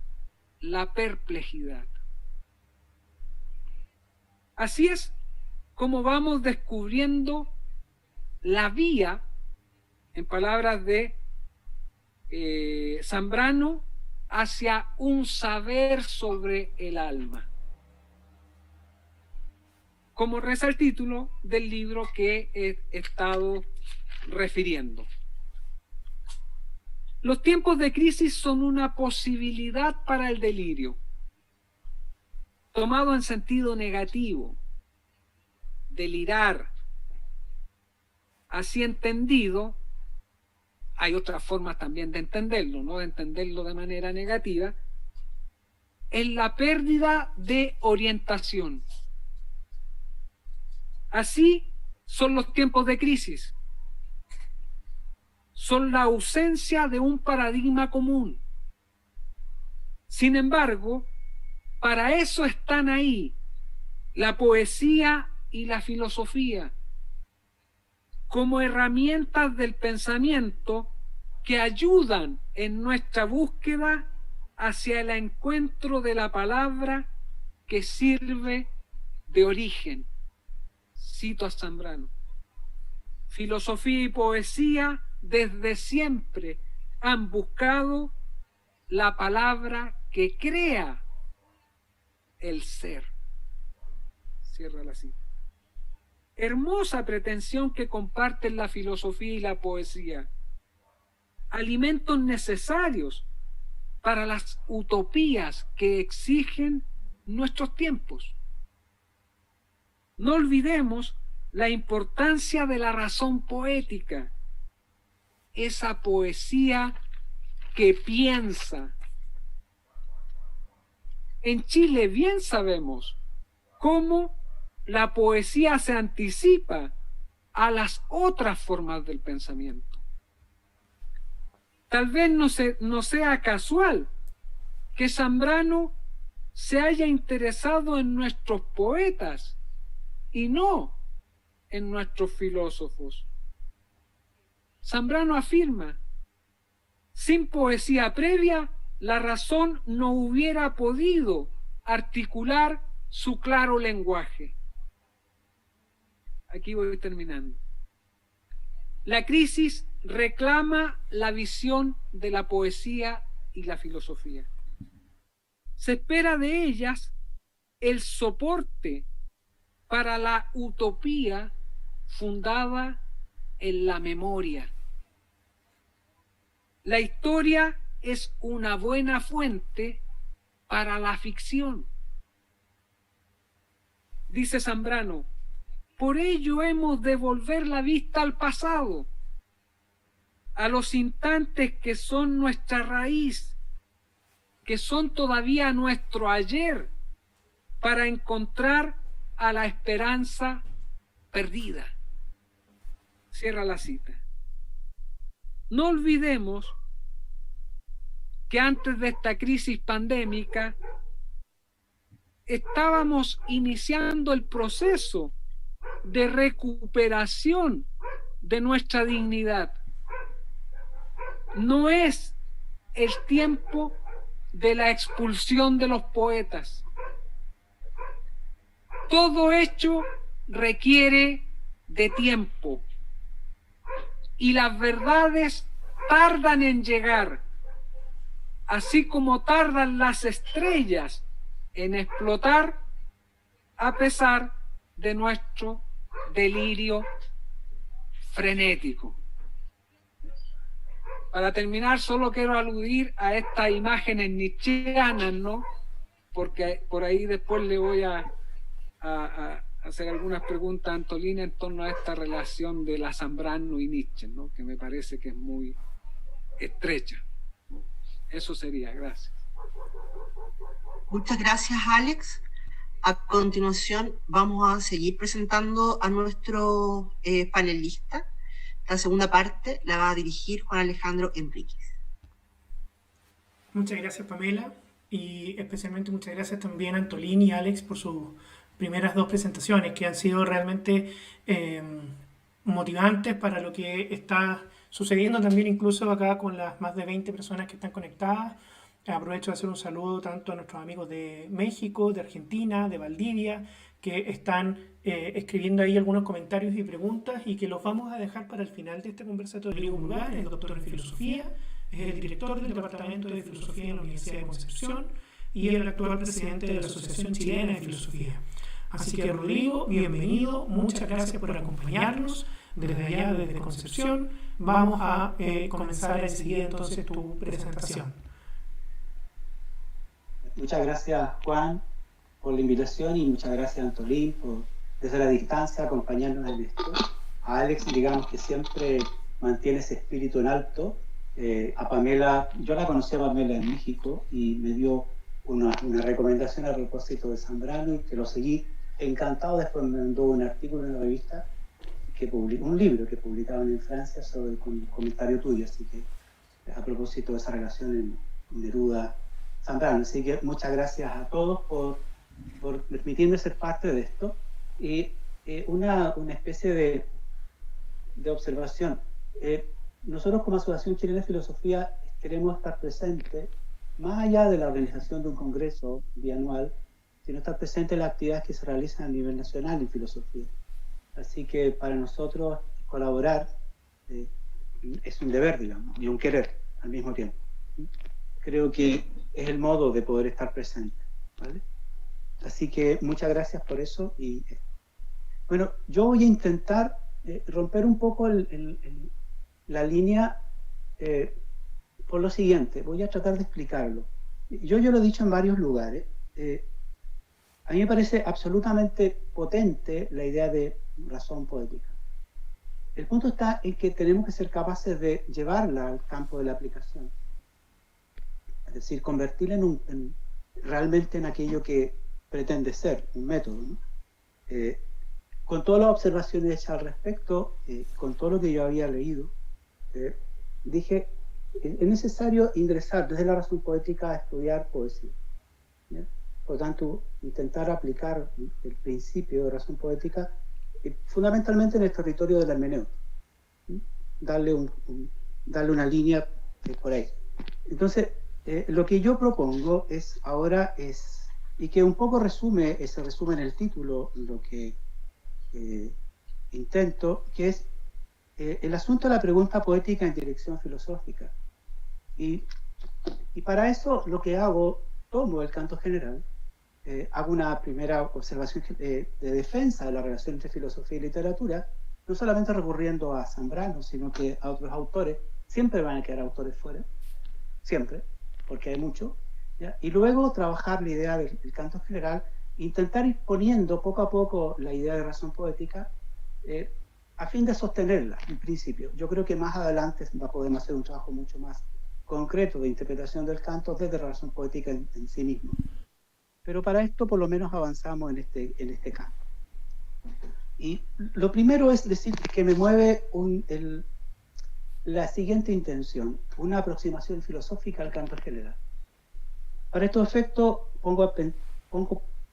la perplejidad. Así es como vamos descubriendo la vía, en palabras de Zambrano, hacia un saber sobre el alma, como reza el título del libro que he estado refiriendo. Los tiempos de crisis son una posibilidad para el delirio, tomado en sentido negativo. Delirar, así entendido, hay otras formas también de entenderlo, no de entenderlo de manera negativa, en la pérdida de orientación. Así son los tiempos de crisis. Son la ausencia de un paradigma común. Sin embargo, para eso están ahí la poesía y la filosofía, como herramientas del pensamiento que ayudan en nuestra búsqueda hacia el encuentro de la palabra que sirve de origen. Cito a Zambrano. Filosofía y poesía desde siempre han buscado la palabra que crea el ser. Cierra la cita. Hermosa pretensión que comparten la filosofía y la poesía. Alimentos necesarios para las utopías que exigen nuestros tiempos. No olvidemos la importancia de la razón poética, esa poesía que piensa. En Chile bien sabemos cómo la poesía se anticipa a las otras formas del pensamiento. Tal vez no sea casual que Zambrano se haya interesado en nuestros poetas y no en nuestros filósofos. Zambrano afirma: sin poesía previa, la razón no hubiera podido articular su claro lenguaje. Aquí voy terminando. La crisis reclama la visión de la poesía y la filosofía. Se espera de ellas el soporte para la utopía fundada en la memoria. La historia es una buena fuente para la ficción. Dice Zambrano: por ello hemos de volver la vista al pasado, a los instantes que son nuestra raíz, que son todavía nuestro ayer, para encontrar a la esperanza perdida. Cierra la cita. No olvidemos que antes de esta crisis pandémica estábamos iniciando el proceso de recuperación de nuestra dignidad. No es el tiempo de la expulsión de los poetas. Todo hecho requiere de tiempo y las verdades tardan en llegar, así como tardan las estrellas en explotar a pesar de nuestro delirio frenético. Para terminar, solo quiero aludir a estas imágenes nietzscheanas, ¿no? Porque por ahí después le voy a hacer algunas preguntas a Antolina en torno a esta relación de la Zambrano y Nietzsche, ¿no? Que me parece que es muy estrecha. Eso sería, gracias. Muchas gracias, Alex. A continuación vamos a seguir presentando a nuestro panelista. La segunda parte la va a dirigir Juan Alejandro Enríquez. Muchas gracias, Pamela, y especialmente muchas gracias también a Antolín y Alex por sus primeras dos presentaciones, que han sido realmente motivantes para lo que está sucediendo también incluso acá con las más de 20 personas que están conectadas. Aprovecho de hacer un saludo tanto a nuestros amigos de México, de Argentina, de Valdivia, que están escribiendo ahí algunos comentarios y preguntas y que los vamos a dejar para el final de este conversatorio. Rodrigo Pulgar es doctor en filosofía, es el director del Departamento de Filosofía en la Universidad de Concepción y el actual presidente de la Asociación Chilena de Filosofía. Así que, Rodrigo, bienvenido, muchas gracias por acompañarnos desde allá, desde Concepción. Vamos a comenzar enseguida entonces tu presentación. Muchas gracias, Juan, por la invitación, y muchas gracias, Antolín, por desde la distancia acompañarnos en esto. A Alex, digamos que siempre mantiene ese espíritu en alto. A Pamela, yo la conocí a Pamela en México y me dio una recomendación a propósito de Zambrano y que lo seguí encantado. Después me mandó un artículo en una revista, un libro que publicaban en Francia con un comentario tuyo, así que a propósito de esa relación en Neruda-Zambrano. Así que muchas gracias a todos por permitirme ser parte de esto. Y una especie de observación. Nosotros como Asociación Chilena de Filosofía queremos estar presentes, más allá de la organización de un congreso bianual, sino estar presentes en las actividades que se realizan a nivel nacional en filosofía. Así que para nosotros colaborar es un deber, digamos, y un querer al mismo tiempo. Creo que es el modo de poder estar presente, ¿vale? Así que muchas gracias por eso. Y bueno, yo voy a intentar romper un poco la línea por lo siguiente. Voy a tratar de explicarlo. Yo lo he dicho en varios lugares. A mí me parece absolutamente potente la idea de razón poética. El punto está en que tenemos que ser capaces de llevarla al campo de la aplicación. Es decir, convertirla realmente en aquello que pretende ser, un método, ¿no? Con todas las observaciones hechas al respecto, con todo lo que yo había leído, dije, es necesario ingresar desde la razón poética a estudiar poesía, ¿ya? Por tanto, intentar aplicar el principio de razón poética fundamentalmente en el territorio de la hermenéutica, darle una línea por ahí. Entonces, lo que yo propongo ahora es, y que un poco se resume en el título, lo que intento, que es el asunto de la pregunta poética en dirección filosófica. Y para eso lo que hago, tomo el canto general, hago una primera observación de defensa de la relación entre filosofía y literatura, no solamente recurriendo a Zambrano, sino que a otros autores. Siempre van a quedar autores fuera, siempre, porque hay mucho, ¿ya? Y luego trabajar la idea del canto general, intentar ir poniendo poco a poco la idea de razón poética a fin de sostenerla, en principio. Yo creo que más adelante podemos hacer un trabajo mucho más concreto de interpretación del canto desde la razón poética en sí mismo. Pero para esto por lo menos avanzamos en este campo. Y lo primero es decir que me mueve la siguiente intención, una aproximación filosófica al canto general. Para estos efectos pongo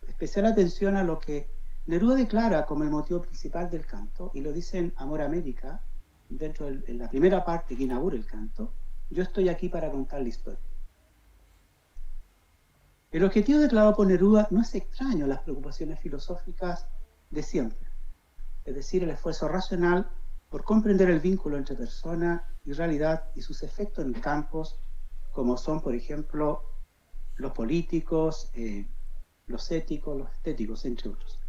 especial atención a lo que Neruda declara como el motivo principal del canto, y lo dice en Amor a América, en la primera parte que inaugura el canto: yo estoy aquí para contar la historia. El objetivo declarado por Neruda no es extraño a las preocupaciones filosóficas de siempre, es decir, el esfuerzo racional por comprender el vínculo entre persona y realidad y sus efectos en campos como son, por ejemplo, los políticos, los éticos, los estéticos, entre otros.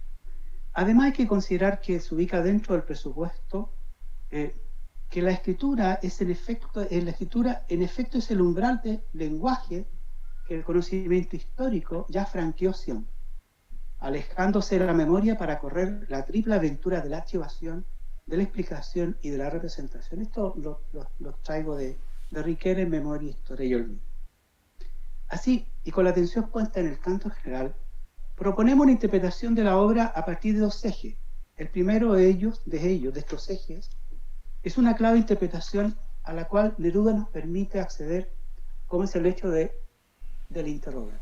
Además hay que considerar que se ubica dentro del presupuesto que la escritura en efecto es el umbral de lenguaje que el conocimiento histórico ya franqueó siempre, alejándose de la memoria para correr la triple aventura de la archivación, de la explicación y de la representación. Esto lo traigo de Riquet en Memoria, Historia y Olvido. Así, y con la atención puesta en el canto general, proponemos una interpretación de la obra a partir de dos ejes. El primero de estos ejes, es una clave interpretación a la cual Neruda nos permite acceder, como es el hecho del interrogar.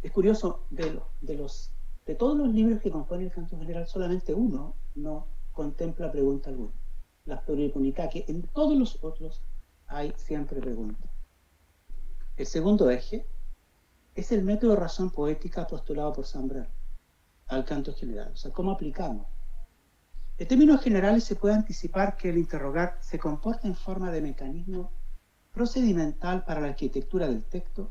Es curioso, de todos los libros que componen el canto general, solamente uno no contempla pregunta alguna, la Pluripunità, que en todos los otros hay siempre preguntas. El segundo eje es el método de razón poética postulado por Zambrano al canto general, o sea, ¿cómo aplicamos? En términos generales se puede anticipar que el interrogar se comporta en forma de mecanismo procedimental para la arquitectura del texto,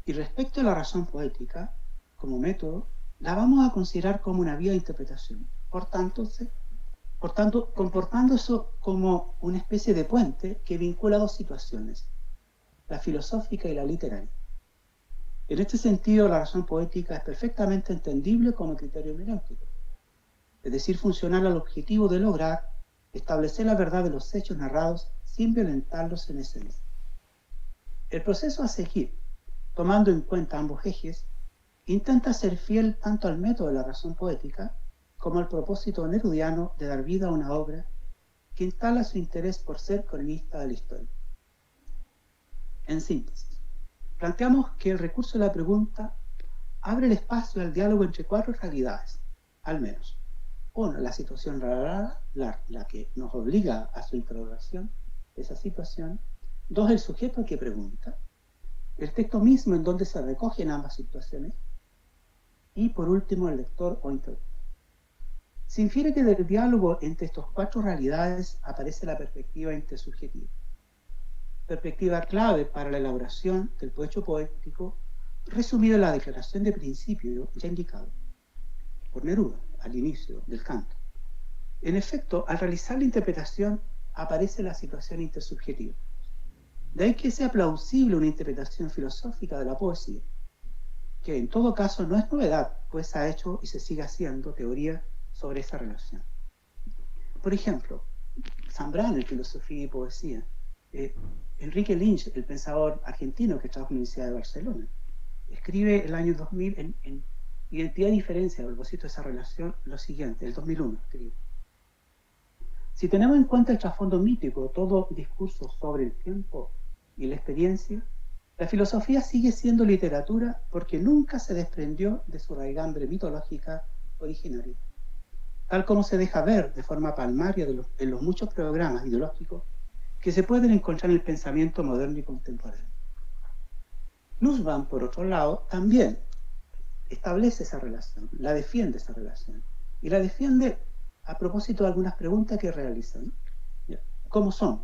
y respecto a la razón poética, como método, la vamos a considerar como una vía de interpretación. Por tanto, comportándose como una especie de puente que vincula dos situaciones, la filosófica y la literaria. En este sentido, la razón poética es perfectamente entendible como criterio hermenéutico, es decir, funcional al objetivo de lograr establecer la verdad de los hechos narrados sin violentarlos en esencia. El proceso a seguir, tomando en cuenta ambos ejes, intenta ser fiel tanto al método de la razón poética como al propósito nerudiano de dar vida a una obra que instala su interés por ser cronista de la historia. En síntesis, planteamos que el recurso de la pregunta abre el espacio al diálogo entre cuatro realidades, al menos. Uno, la situación rara, la que nos obliga a su interrogación, esa situación. Dos, el sujeto que pregunta. El texto mismo en donde se recogen ambas situaciones. Y por último, el lector o intérprete. Se infiere que del diálogo entre estos cuatro realidades aparece la perspectiva intersubjetiva. Perspectiva clave para la elaboración del hecho poético, resumido en la declaración de principio ya indicado por Neruda al inicio del canto. En efecto, al realizar la interpretación aparece la situación intersubjetiva. De ahí que sea plausible una interpretación filosófica de la poesía, que en todo caso no es novedad, pues ha hecho y se sigue haciendo teoría sobre esa relación. Por ejemplo, Zambrano en Filosofía y Poesía, Enrique Lynch, el pensador argentino que trabaja en la Universidad de Barcelona, escribe el año 2000 en Identidad y Diferencia, a propósito de esa relación, lo siguiente, el 2001 escribe. Si tenemos en cuenta el trasfondo mítico, todo discurso sobre el tiempo y la experiencia, la filosofía sigue siendo literatura porque nunca se desprendió de su raigambre mitológica originaria, tal como se deja ver de forma palmaria en los muchos programas ideológicos que se pueden encontrar en el pensamiento moderno y contemporáneo. Nussbaum, por otro lado, también establece esa relación, la defiende esa relación, y la defiende a propósito de algunas preguntas que realizan. ¿Cómo son?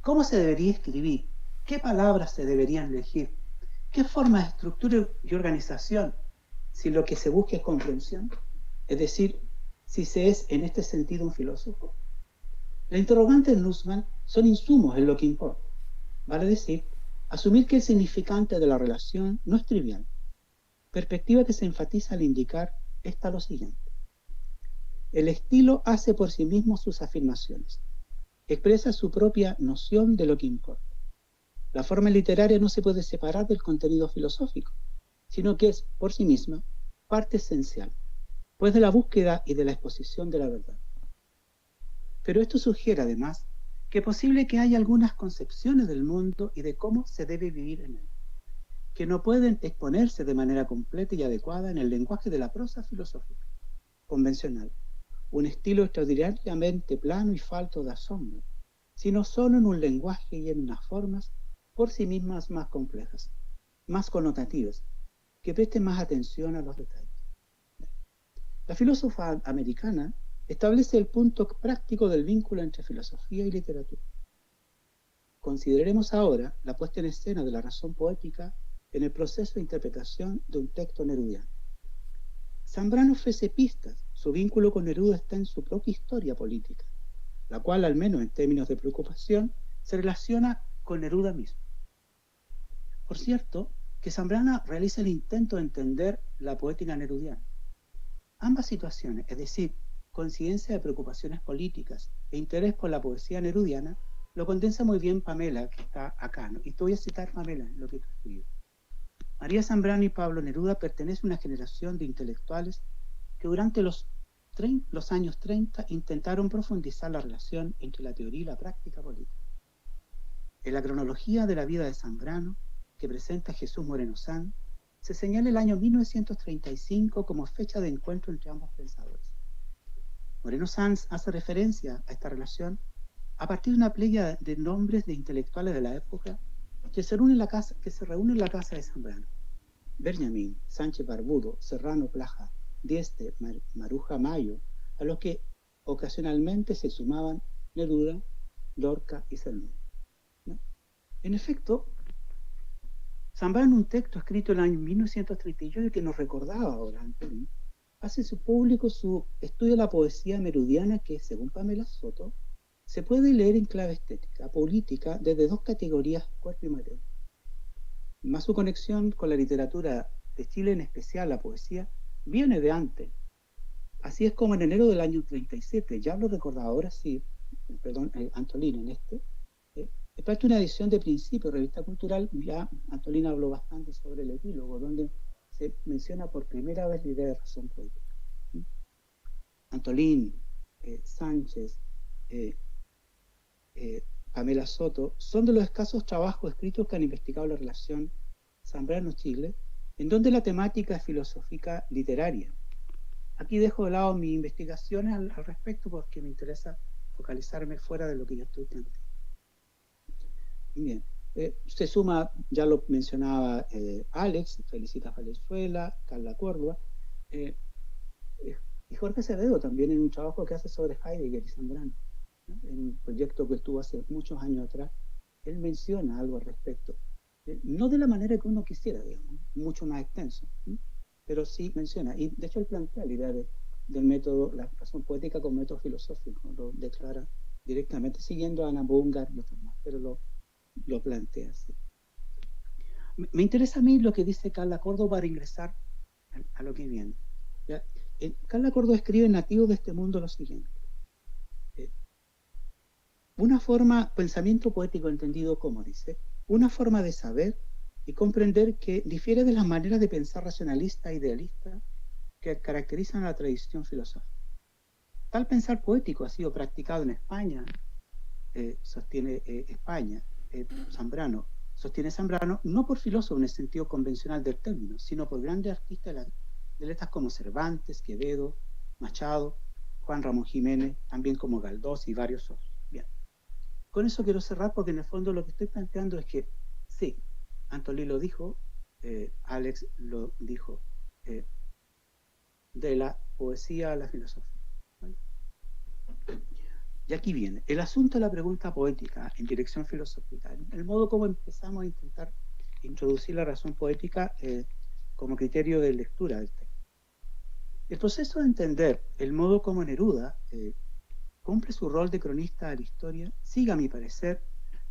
¿Cómo se debería escribir? ¿Qué palabras se deberían elegir? ¿Qué forma de estructura y organización si lo que se busca es comprensión? Es decir, si se es en este sentido un filósofo. La interrogante de Nussbaum son insumos en lo que importa. Vale decir, asumir que el significante de la relación no es trivial. Perspectiva que se enfatiza al indicar esta lo siguiente. El estilo hace por sí mismo sus afirmaciones. Expresa su propia noción de lo que importa. La forma literaria no se puede separar del contenido filosófico, sino que es, por sí misma, parte esencial, pues de la búsqueda y de la exposición de la verdad. Pero esto sugiere, además, que es posible que haya algunas concepciones del mundo y de cómo se debe vivir en él, que no pueden exponerse de manera completa y adecuada en el lenguaje de la prosa filosófica convencional, un estilo extraordinariamente plano y falto de asombro, sino solo en un lenguaje y en unas formas por sí mismas más complejas, más connotativas, que presten más atención a los detalles. La filósofa americana establece el punto práctico del vínculo entre filosofía y literatura. Consideremos ahora la puesta en escena de la razón poética en el proceso de interpretación de un texto nerudiano. Zambrano ofrece pistas. Su vínculo con Neruda está en su propia historia política, la cual, al menos en términos de preocupación, se relaciona con Neruda mismo. Por cierto, que Zambrano realiza el intento de entender la poética nerudiana. Ambas situaciones, es decir, coincidencia de preocupaciones políticas e interés por la poesía nerudiana, lo condensa muy bien Pamela, que está acá, ¿no? Y te voy a citar, Pamela, en lo que tú escribes. María Zambrano y Pablo Neruda pertenecen a una generación de intelectuales que durante los años 30 intentaron profundizar la relación entre la teoría y la práctica política. En la cronología de la vida de Zambrano, que presenta Jesús Moreno Sanz, se señala el año 1935 como fecha de encuentro entre ambos pensadores. Moreno Sanz hace referencia a esta relación a partir de una playa de nombres de intelectuales de la época que se reúnen en la casa de Zambrano. Benjamín, Sánchez Barbudo, Serrano Plaja, Dieste, Maruja Mayo, a los que ocasionalmente se sumaban Neruda, Lorca y Cernuda. ¿No? En efecto, Zambrano, en un texto escrito en el año 1938 que nos recordaba ahora Antolín, hace su público su estudio de la poesía nerudiana que, según Pamela Soto, se puede leer en clave estética, política, desde dos categorías, cuerpo y materia. Más su conexión con la literatura de Chile, en especial la poesía, viene de antes. Así es como en enero del año 37, ya lo recordaba ahora sí, Antolín en es parte de una edición de Principio, revista cultural, ya Antolín habló bastante sobre el epílogo, donde se menciona por primera vez la idea de razón poética. Antolín, Sánchez, Pamela Soto, son de los escasos trabajos escritos que han investigado la relación Zambrano-Chile, en donde la temática es filosófica literaria. Aquí dejo de lado mis investigaciones al respecto porque me interesa focalizarme fuera de lo que yo estoy planteando. Bien, se suma, ya lo mencionaba Alex, Felicitas Valenzuela, Carla Córdoba, y Jorge Acevedo también en un trabajo que hace sobre Heidegger y Zambrano, ¿no? En un proyecto que estuvo hace muchos años atrás, él menciona algo al respecto. No de la manera que uno quisiera, digamos, mucho más extenso, ¿sí? Pero sí menciona, y de hecho él plantea la idea del método, la razón poética como método filosófico, lo declara directamente, siguiendo a Anna Bungar y otros más, pero lo plantea así. Me interesa a mí lo que dice Carla Córdoba para ingresar a lo que viene. ¿Ya? Carla Córdoba escribe en Nativo de este mundo lo siguiente. Una forma, pensamiento poético entendido como dice, una forma de saber y comprender que difiere de las maneras de pensar racionalista e idealista que caracterizan a la tradición filosófica. Tal pensar poético ha sido practicado en España, sostiene Zambrano, no por filósofos en el sentido convencional del término, sino por grandes artistas de letras como Cervantes, Quevedo, Machado, Juan Ramón Jiménez, también como Galdós y varios otros. Bien. Con eso quiero cerrar porque en el fondo lo que estoy planteando es que sí, Antolín lo dijo, Alex lo dijo, de la poesía a la filosofía. ¿Vale? Y aquí viene, el asunto de la pregunta poética en dirección filosófica, el modo como empezamos a intentar introducir la razón poética como criterio de lectura del texto. El proceso de entender el modo como Neruda cumple su rol de cronista de la historia sigue, a mi parecer,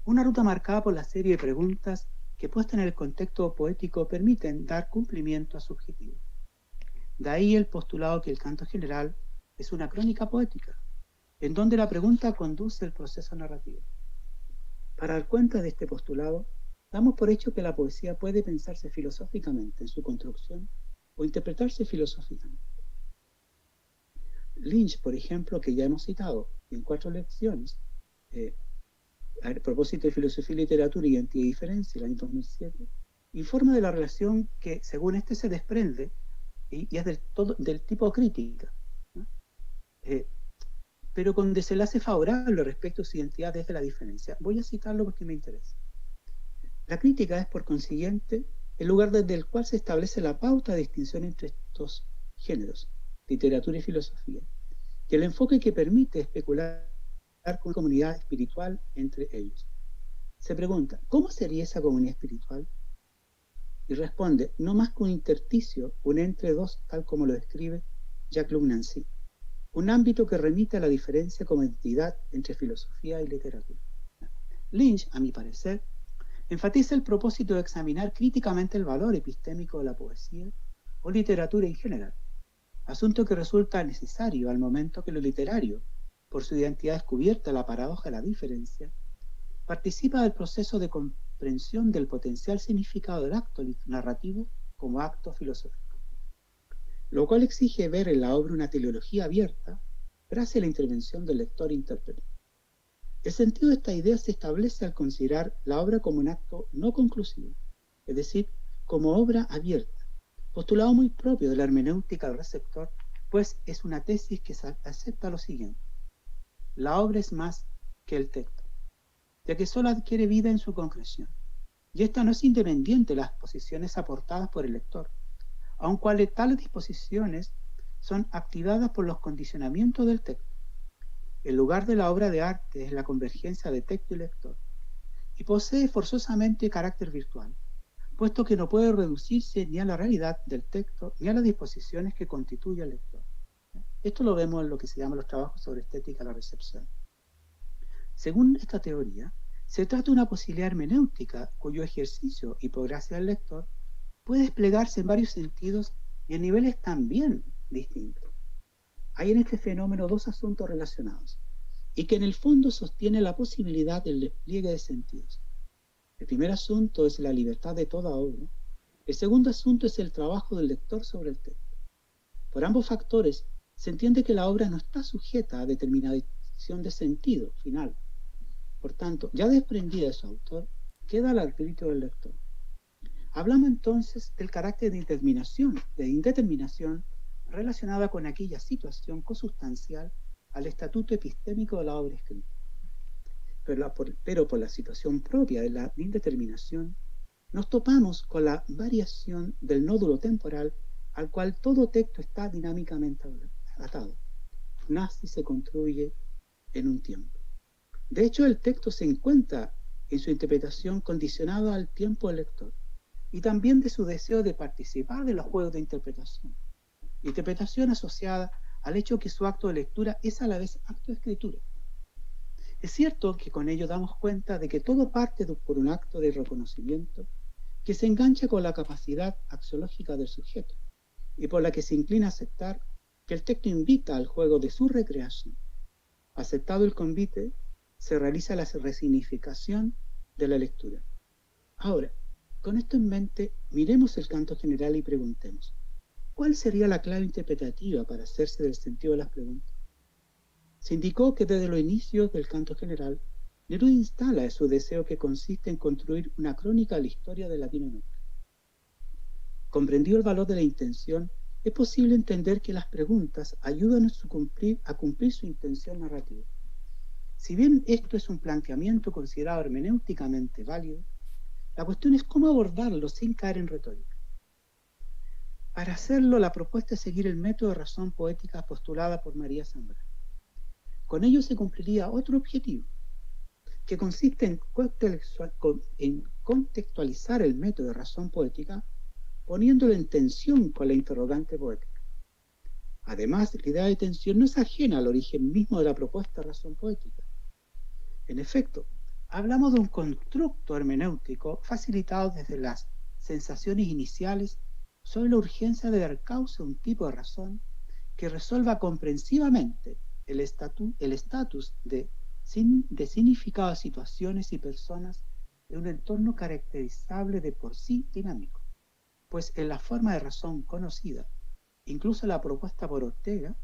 una ruta marcada por la serie de preguntas que, puestas en el contexto poético, permiten dar cumplimiento a su objetivo. De ahí el postulado que el canto general es una crónica poética, en donde la pregunta conduce el proceso narrativo. Para dar cuenta de este postulado, damos por hecho que la poesía puede pensarse filosóficamente en su construcción o interpretarse filosóficamente. Lynch, por ejemplo, que ya hemos citado en 4 lecciones, a propósito de filosofía y literatura, identidad y diferencia, el año 2007, informa de la relación que, según este, se desprende y es del tipo crítica, ¿no? Pero con desenlace favorable respecto a su identidad desde la diferencia. Voy a citarlo porque me interesa. La crítica es, por consiguiente, el lugar desde el cual se establece la pauta de distinción entre estos géneros, literatura y filosofía, y el enfoque que permite especular con comunidad espiritual entre ellos. Se pregunta, ¿cómo sería esa comunidad espiritual? Y responde, no más que un intersticio, un entre dos, tal como lo describe Jacques Nancy, un ámbito que remite a la diferencia como entidad entre filosofía y literatura. Lynch, a mi parecer, enfatiza el propósito de examinar críticamente el valor epistémico de la poesía o literatura en general, asunto que resulta necesario al momento que lo literario, por su identidad descubierta, la paradoja de la diferencia, participa del proceso de comprensión del potencial significado del acto narrativo como acto filosófico, lo cual exige ver en la obra una teleología abierta gracias a la intervención del lector-intérprete. El sentido de esta idea se establece al considerar la obra como un acto no conclusivo, es decir, como obra abierta, postulado muy propio de la hermenéutica del receptor, pues es una tesis que acepta lo siguiente: la obra es más que el texto, ya que solo adquiere vida en su concreción, y esta no es independiente de las posiciones aportadas por el lector, aun cuales tales disposiciones son activadas por los condicionamientos del texto. El lugar de la obra de arte es la convergencia de texto y lector, y posee forzosamente carácter virtual, puesto que no puede reducirse ni a la realidad del texto ni a las disposiciones que constituye al lector. Esto lo vemos en lo que se llama los trabajos sobre estética de la recepción. Según esta teoría, se trata de una posibilidad hermenéutica cuyo ejercicio, y por gracia del lector, puede desplegarse en varios sentidos y en niveles también distintos. Hay en este fenómeno 2 asuntos relacionados, y que en el fondo sostiene la posibilidad del despliegue de sentidos. El primer asunto es la libertad de toda obra, El segundo asunto es el trabajo del lector sobre el texto. Por ambos factores, se entiende que la obra no está sujeta a determinación de sentido final. Por tanto, ya desprendida de su autor, queda al arbitrio del lector. Hablamos entonces del carácter de indeterminación relacionada con aquella situación consustancial al estatuto epistémico de la obra escrita. Pero por la situación propia de la indeterminación, nos topamos con la variación del nódulo temporal al cual todo texto está dinámicamente atado. Nace y se construye en un tiempo. De hecho, el texto se encuentra en su interpretación condicionado al tiempo del lector y también de su deseo de participar de los juegos de interpretación. Interpretación asociada al hecho que su acto de lectura es a la vez acto de escritura. Es cierto que con ello damos cuenta de que todo parte por un acto de reconocimiento que se engancha con la capacidad axiológica del sujeto y por la que se inclina a aceptar que el texto invita al juego de su recreación. Aceptado el convite, se realiza la resignificación de la lectura. Ahora, con esto en mente, miremos el canto general y preguntemos, ¿cuál sería la clave interpretativa para hacerse del sentido de las preguntas? Se indicó que desde los inicios del canto general, Neruda instala su deseo que consiste en construir una crónica de la historia de Latinoamérica. Comprendido el valor de la intención, es posible entender que las preguntas ayudan a cumplir su intención narrativa. Si bien esto es un planteamiento considerado hermenéuticamente válido, la cuestión es cómo abordarlo sin caer en retórica. Para hacerlo, la propuesta es seguir el método de razón poética postulada por María Zambrano. Con ello se cumpliría otro objetivo, que consiste en contextualizar el método de razón poética poniéndolo en tensión con la interrogante poética. Además, la idea de tensión no es ajena al origen mismo de la propuesta de razón poética. En efecto, hablamos de un constructo hermenéutico facilitado desde las sensaciones iniciales sobre la urgencia de dar causa a un tipo de razón que resuelva comprensivamente el estatus de significado de situaciones y personas en un entorno caracterizable de por sí dinámico. Pues en la forma de razón conocida, incluso la propuesta por Ortega,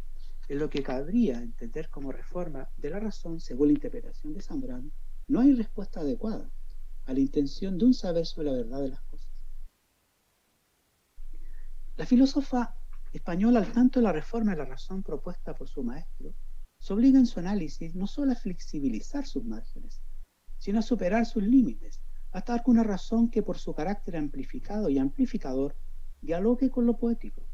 en lo que cabría entender como reforma de la razón según la interpretación de Zambrano, no hay respuesta adecuada a la intención de un saber sobre la verdad de las cosas. La filósofa española, al tanto de la reforma de la razón propuesta por su maestro, se obliga en su análisis no solo a flexibilizar sus márgenes, sino a superar sus límites, hasta dar con una razón que por su carácter amplificado y amplificador dialogue con lo poético,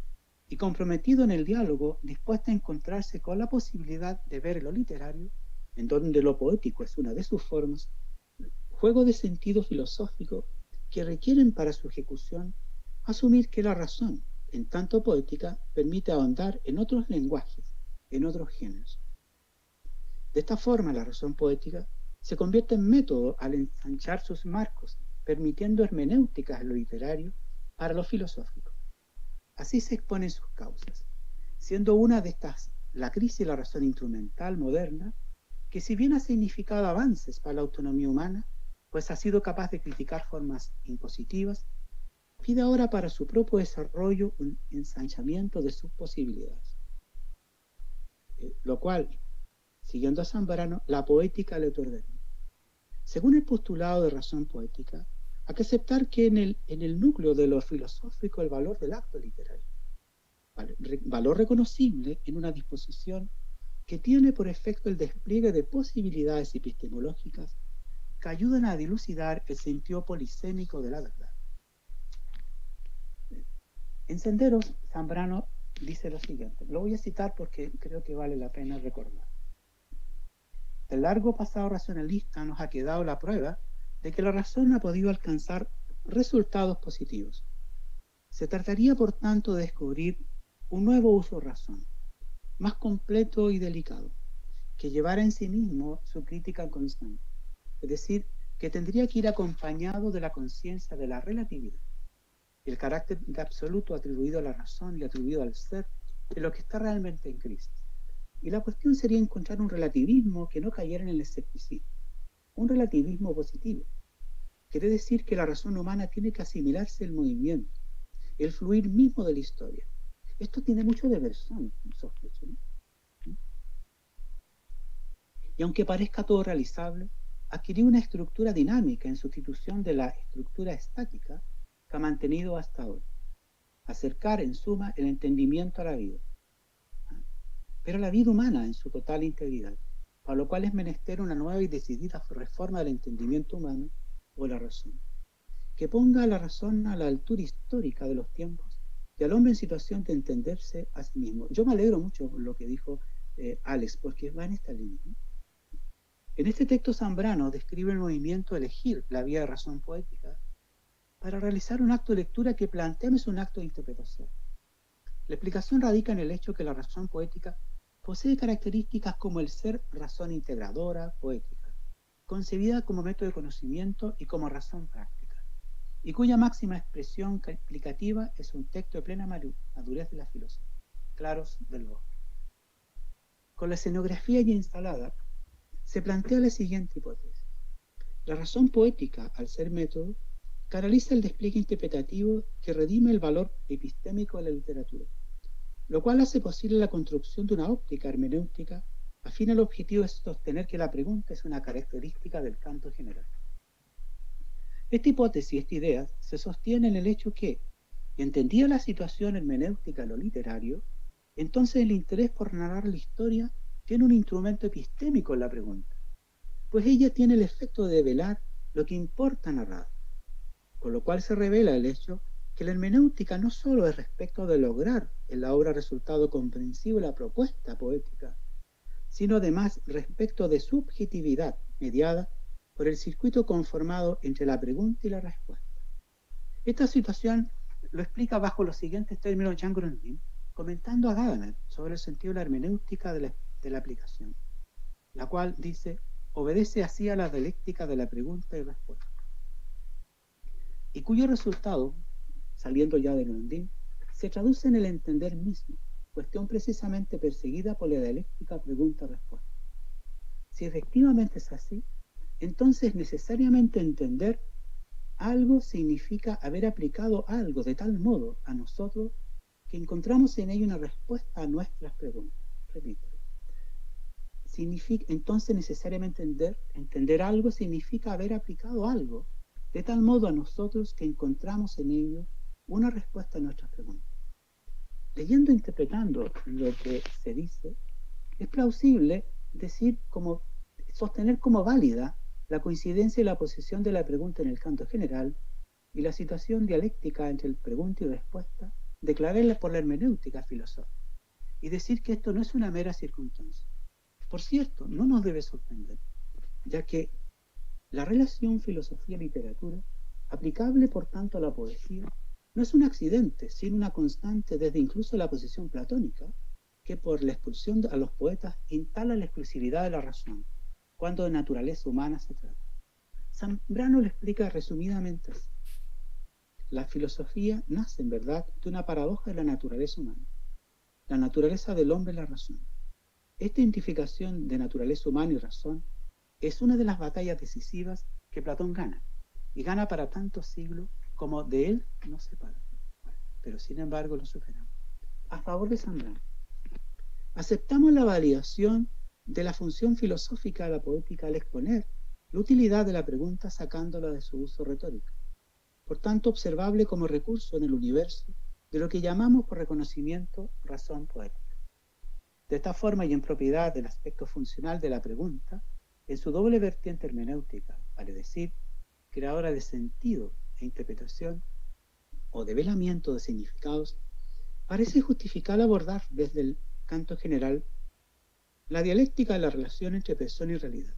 y comprometido en el diálogo, dispuesta a encontrarse con la posibilidad de ver en lo literario, en donde lo poético es una de sus formas, juego de sentido filosófico que requieren para su ejecución asumir que la razón, en tanto poética, permite ahondar en otros lenguajes, en otros géneros. De esta forma, la razón poética se convierte en método al ensanchar sus marcos, permitiendo hermenéuticas en lo literario para lo filosófico. Así se exponen sus causas, siendo una de estas la crisis de la razón instrumental moderna, que si bien ha significado avances para la autonomía humana, pues ha sido capaz de criticar formas impositivas, pide ahora para su propio desarrollo un ensanchamiento de sus posibilidades. Lo cual, siguiendo a Zambrano, la poética le otorgaría. Según el postulado de razón poética, hay que aceptar que en el núcleo de lo filosófico el valor del acto literario, valor reconocible en una disposición que tiene por efecto el despliegue de posibilidades epistemológicas que ayudan a dilucidar el sentido polisémico de la verdad. En Senderos, Zambrano dice lo siguiente, lo voy a citar porque creo que vale la pena recordar. El largo pasado racionalista nos ha quedado la prueba de que la razón ha podido alcanzar resultados positivos. Se trataría, por tanto, de descubrir un nuevo uso de razón, más completo y delicado, que llevara en sí mismo su crítica constante, es decir, que tendría que ir acompañado de la conciencia de la relatividad, el carácter de absoluto atribuido a la razón y atribuido al ser de lo que está realmente en crisis. Y la cuestión sería encontrar un relativismo que no cayera en el escepticismo, un relativismo positivo. Quiere decir que la razón humana tiene que asimilarse al movimiento, el fluir mismo de la historia. Esto tiene mucho de Bersón, sospecho, ¿no? Y aunque parezca todo realizable, adquirió una estructura dinámica en sustitución de la estructura estática que ha mantenido hasta ahora. Acercar, en suma, el entendimiento a la vida. Pero la vida humana en su total integridad, para lo cual es menester una nueva y decidida reforma del entendimiento humano o la razón, que ponga a la razón a la altura histórica de los tiempos y al hombre en situación de entenderse a sí mismo. Yo me alegro mucho por lo que dijo Alex, porque va en esta línea, ¿no? En este texto Zambrano describe el movimiento de elegir la vía de razón poética para realizar un acto de lectura que planteamos un acto de interpretación. La explicación radica en el hecho que la razón poética posee características como el ser razón integradora, poética, concebida como método de conocimiento y como razón práctica, y cuya máxima expresión explicativa es un texto de plena madurez de la filosofía, Claros del Bosque. Con la escenografía ya instalada, se plantea la siguiente hipótesis. La razón poética, al ser método, canaliza el despliegue interpretativo que redime el valor epistémico de la literatura, lo cual hace posible la construcción de una óptica hermenéutica afín al objetivo de sostener que la pregunta es una característica del canto general. Esta hipótesis, esta idea, se sostiene en el hecho que, entendida la situación hermenéutica de lo literario, entonces el interés por narrar la historia tiene un instrumento epistémico en la pregunta, pues ella tiene el efecto de develar lo que importa narrar, con lo cual se revela el hecho que la hermenéutica no solo es respecto de lograr en la obra resultado comprensivo la propuesta poética, sino además respecto de su objetividad mediada por el circuito conformado entre la pregunta y la respuesta. Esta situación lo explica bajo los siguientes términos Jean Grundin, comentando a Gadamer sobre el sentido de la hermenéutica de la aplicación, la cual dice, obedece así a la dialéctica de la pregunta y respuesta, y cuyo resultado, saliendo ya de Grundin, se traduce en el entender mismo, cuestión precisamente perseguida por la dialéctica pregunta-respuesta. Si efectivamente es así, entonces necesariamente entender algo significa haber aplicado algo de tal modo a nosotros que encontramos en ello una respuesta a nuestras preguntas. Repito. Entonces necesariamente entender algo significa haber aplicado algo de tal modo a nosotros que encontramos en ello una respuesta a nuestras preguntas. Leyendo e interpretando lo que se dice, es plausible sostener como válida la coincidencia y la posición de la pregunta en el canto general y la situación dialéctica entre el pregunta y respuesta, declararla por la hermenéutica filosófica, y decir que esto no es una mera circunstancia. Por cierto, no nos debe sorprender, ya que la relación filosofía-literatura, aplicable por tanto a la poesía, no es un accidente, sino una constante desde incluso la posición platónica, que por la expulsión a los poetas instala la exclusividad de la razón, cuando de naturaleza humana se trata. Zambrano lo explica resumidamente así. La filosofía nace, en verdad, de una paradoja de la naturaleza humana. La naturaleza del hombre es la razón. Esta identificación de naturaleza humana y razón es una de las batallas decisivas que Platón gana, y gana para tantos siglos como de él no se para. Pero sin embargo lo superamos. A favor de Zambrano. Aceptamos la validación de la función filosófica de la poética al exponer la utilidad de la pregunta sacándola de su uso retórico, por tanto observable como recurso en el universo de lo que llamamos por reconocimiento razón poética. De esta forma y en propiedad del aspecto funcional de la pregunta, en su doble vertiente hermenéutica, vale decir, creadora de sentido e interpretación o develamiento de significados, parece justificar abordar desde el canto general la dialéctica de la relación entre persona y realidad.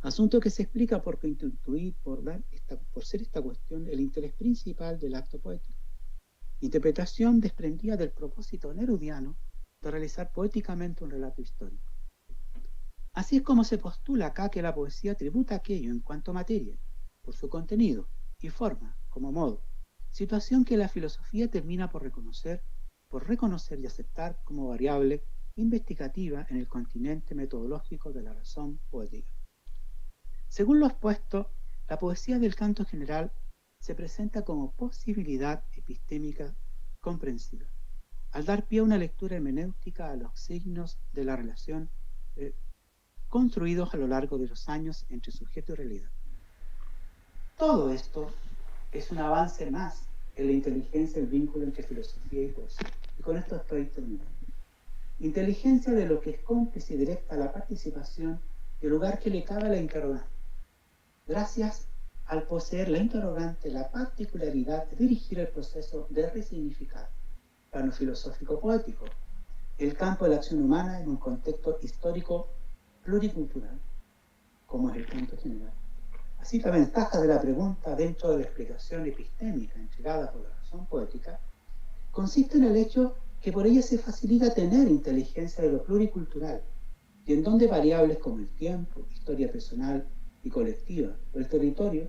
Asunto que se explica por intuir, por ser esta cuestión el interés principal del acto poético. Interpretación desprendida del propósito nerudiano de realizar poéticamente un relato histórico. Así es como se postula acá que la poesía tributa aquello en cuanto a materia, por su contenido y forma, como modo, situación que la filosofía termina por reconocer y aceptar como variable investigativa en el continente metodológico de la razón poética. Según lo expuesto, la poesía del canto general se presenta como posibilidad epistémica comprensiva, al dar pie a una lectura hermenéutica a los signos de la relación construidos a lo largo de los años entre sujeto y realidad. Todo esto es un avance más en la inteligencia del vínculo entre filosofía y poesía. Y con esto estoy terminando. Inteligencia de lo que es cómplice y directa a la participación y el lugar que le cabe a la interrogante. Gracias al poseer la interrogante la particularidad de dirigir el proceso de resignificar, plano filosófico poético, el campo de la acción humana en un contexto histórico pluricultural, como es el punto general. Así, la ventaja de la pregunta dentro de la explicación epistémica entregada por la razón poética consiste en el hecho que por ella se facilita tener inteligencia de lo pluricultural, y en donde variables como el tiempo, historia personal y colectiva, o el territorio,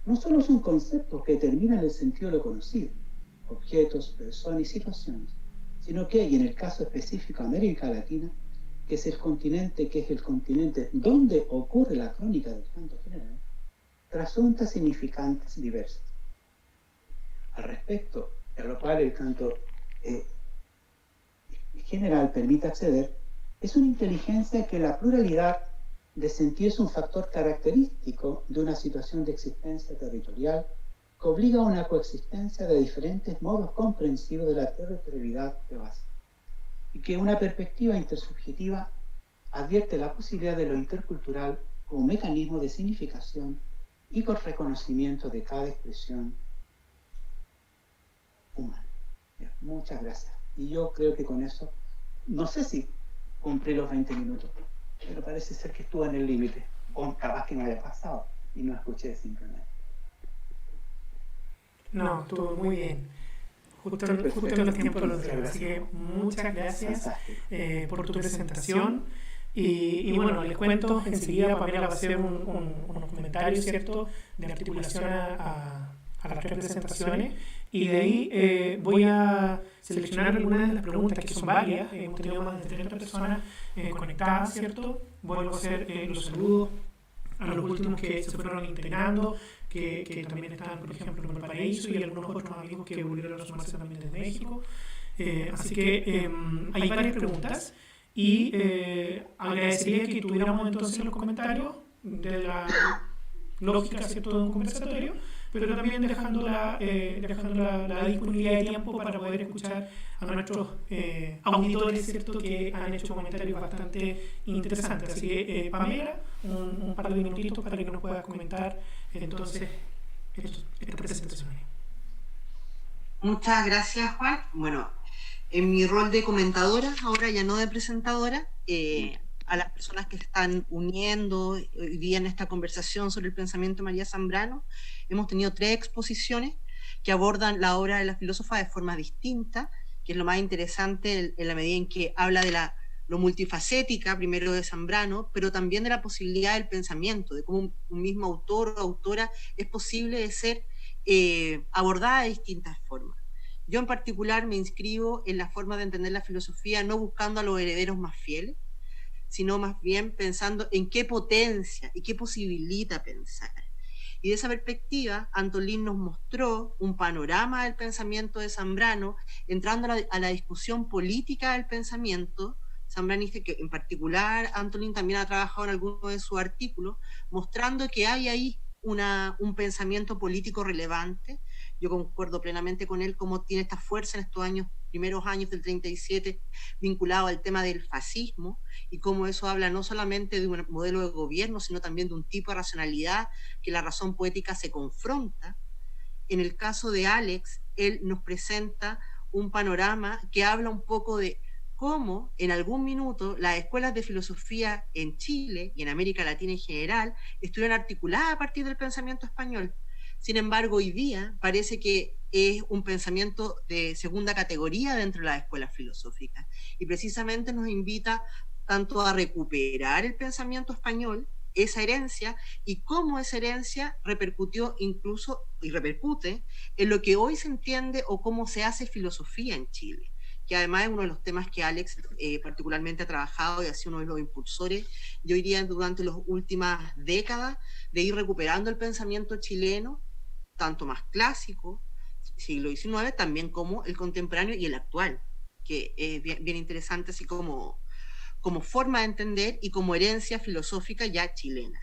no solo son conceptos que determinan el sentido de lo conocido, objetos, personas y situaciones, sino que, y en el caso específico de América Latina, que es el continente donde ocurre la crónica del canto general, trasunta significantes diversas. Al respecto, a lo cual el canto general permite acceder, es una inteligencia que la pluralidad de sentido es un factor característico de una situación de existencia territorial que obliga a una coexistencia de diferentes modos comprensivos de la territorialidad de base, y que una perspectiva intersubjetiva advierte la posibilidad de lo intercultural como mecanismo de significación y con reconocimiento de cada expresión humana. Bien, muchas gracias. Y yo creo que con eso, no sé si cumplí los 20 minutos, pero parece ser que estuve en el límite, o capaz que me haya pasado y no escuché simplemente. No, estuvo muy bien. Justo en los tiempos de los dedos. Así que muchas gracias por tu presentación. Y bueno, les cuento, enseguida Pamela va a hacer unos comentarios, ¿cierto?, de articulación a las tres presentaciones, y de ahí voy a seleccionar algunas de las preguntas, que son varias. Hemos tenido más de 30 personas conectadas, ¿cierto? Vuelvo a hacer los saludos a los últimos que se fueron integrando, que también están, por ejemplo, en Valparaíso, y algunos otros amigos que volvieron a sumarse también desde México. Así que hay varias preguntas. Y agradecería que tuviéramos entonces los comentarios de la lógica, ¿cierto?, de un conversatorio, pero también dejando la disponibilidad de tiempo para poder escuchar a nuestros auditores, ¿cierto?, que han hecho comentarios bastante interesantes. Así que, Pamela, un par de minutitos para que nos puedas comentar entonces esta presentación. Muchas gracias, Juan. Bueno, en mi rol de comentadora, ahora ya no de presentadora, a las personas que están uniendo hoy día en esta conversación sobre el pensamiento de María Zambrano, hemos tenido 3 exposiciones que abordan la obra de la filósofa de forma distinta, que es lo más interesante en la medida en que habla de lo multifacética, primero de Zambrano, pero también de la posibilidad del pensamiento, de cómo un mismo autor o autora es posible de ser abordada de distintas formas. Yo en particular me inscribo en la forma de entender la filosofía no buscando a los herederos más fieles, sino más bien pensando en qué potencia y qué posibilita pensar. Y de esa perspectiva, Antolín nos mostró un panorama del pensamiento de Zambrano, entrando a la discusión política del pensamiento. Zambrano dice que en particular Antolín también ha trabajado en algunos de sus artículos, mostrando que hay ahí un pensamiento político relevante. Yo concuerdo plenamente con él, cómo tiene esta fuerza en estos primeros años del 37, vinculado al tema del fascismo, y cómo eso habla no solamente de un modelo de gobierno, sino también de un tipo de racionalidad que la razón poética se confronta. En el caso de Alex, él nos presenta un panorama que habla un poco de cómo en algún minuto las escuelas de filosofía en Chile y en América Latina en general estuvieron articuladas a partir del pensamiento español. Sin embargo, hoy día parece que es un pensamiento de segunda categoría dentro de las escuelas filosóficas, y precisamente nos invita tanto a recuperar el pensamiento español, esa herencia, y cómo esa herencia repercutió incluso y repercute en lo que hoy se entiende o cómo se hace filosofía en Chile, que además es uno de los temas que Alex particularmente ha trabajado y ha sido uno de los impulsores, yo diría, durante las últimas décadas, de ir recuperando el pensamiento chileno, tanto más clásico, siglo XIX, también como el contemporáneo y el actual, que es bien interesante, así como forma de entender y como herencia filosófica ya chilena.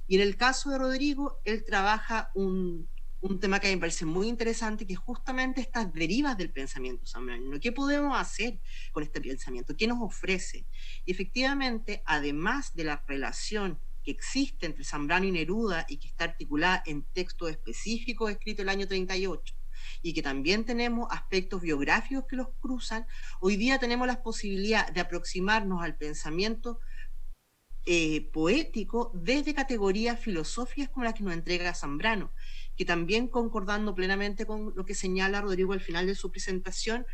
Y en el caso de Rodrigo, él trabaja un tema que me parece muy interesante, que es justamente estas derivas del pensamiento zambrano. ¿Qué podemos hacer con este pensamiento? ¿Qué nos ofrece? Y efectivamente, además de la relación que existe entre Zambrano y Neruda y que está articulada en textos específicos escritos el año 38, y que también tenemos aspectos biográficos que los cruzan, hoy día tenemos la posibilidad de aproximarnos al pensamiento poético desde categorías filosóficas como las que nos entrega Zambrano, que también, concordando plenamente con lo que señala Rodrigo al final de su presentación,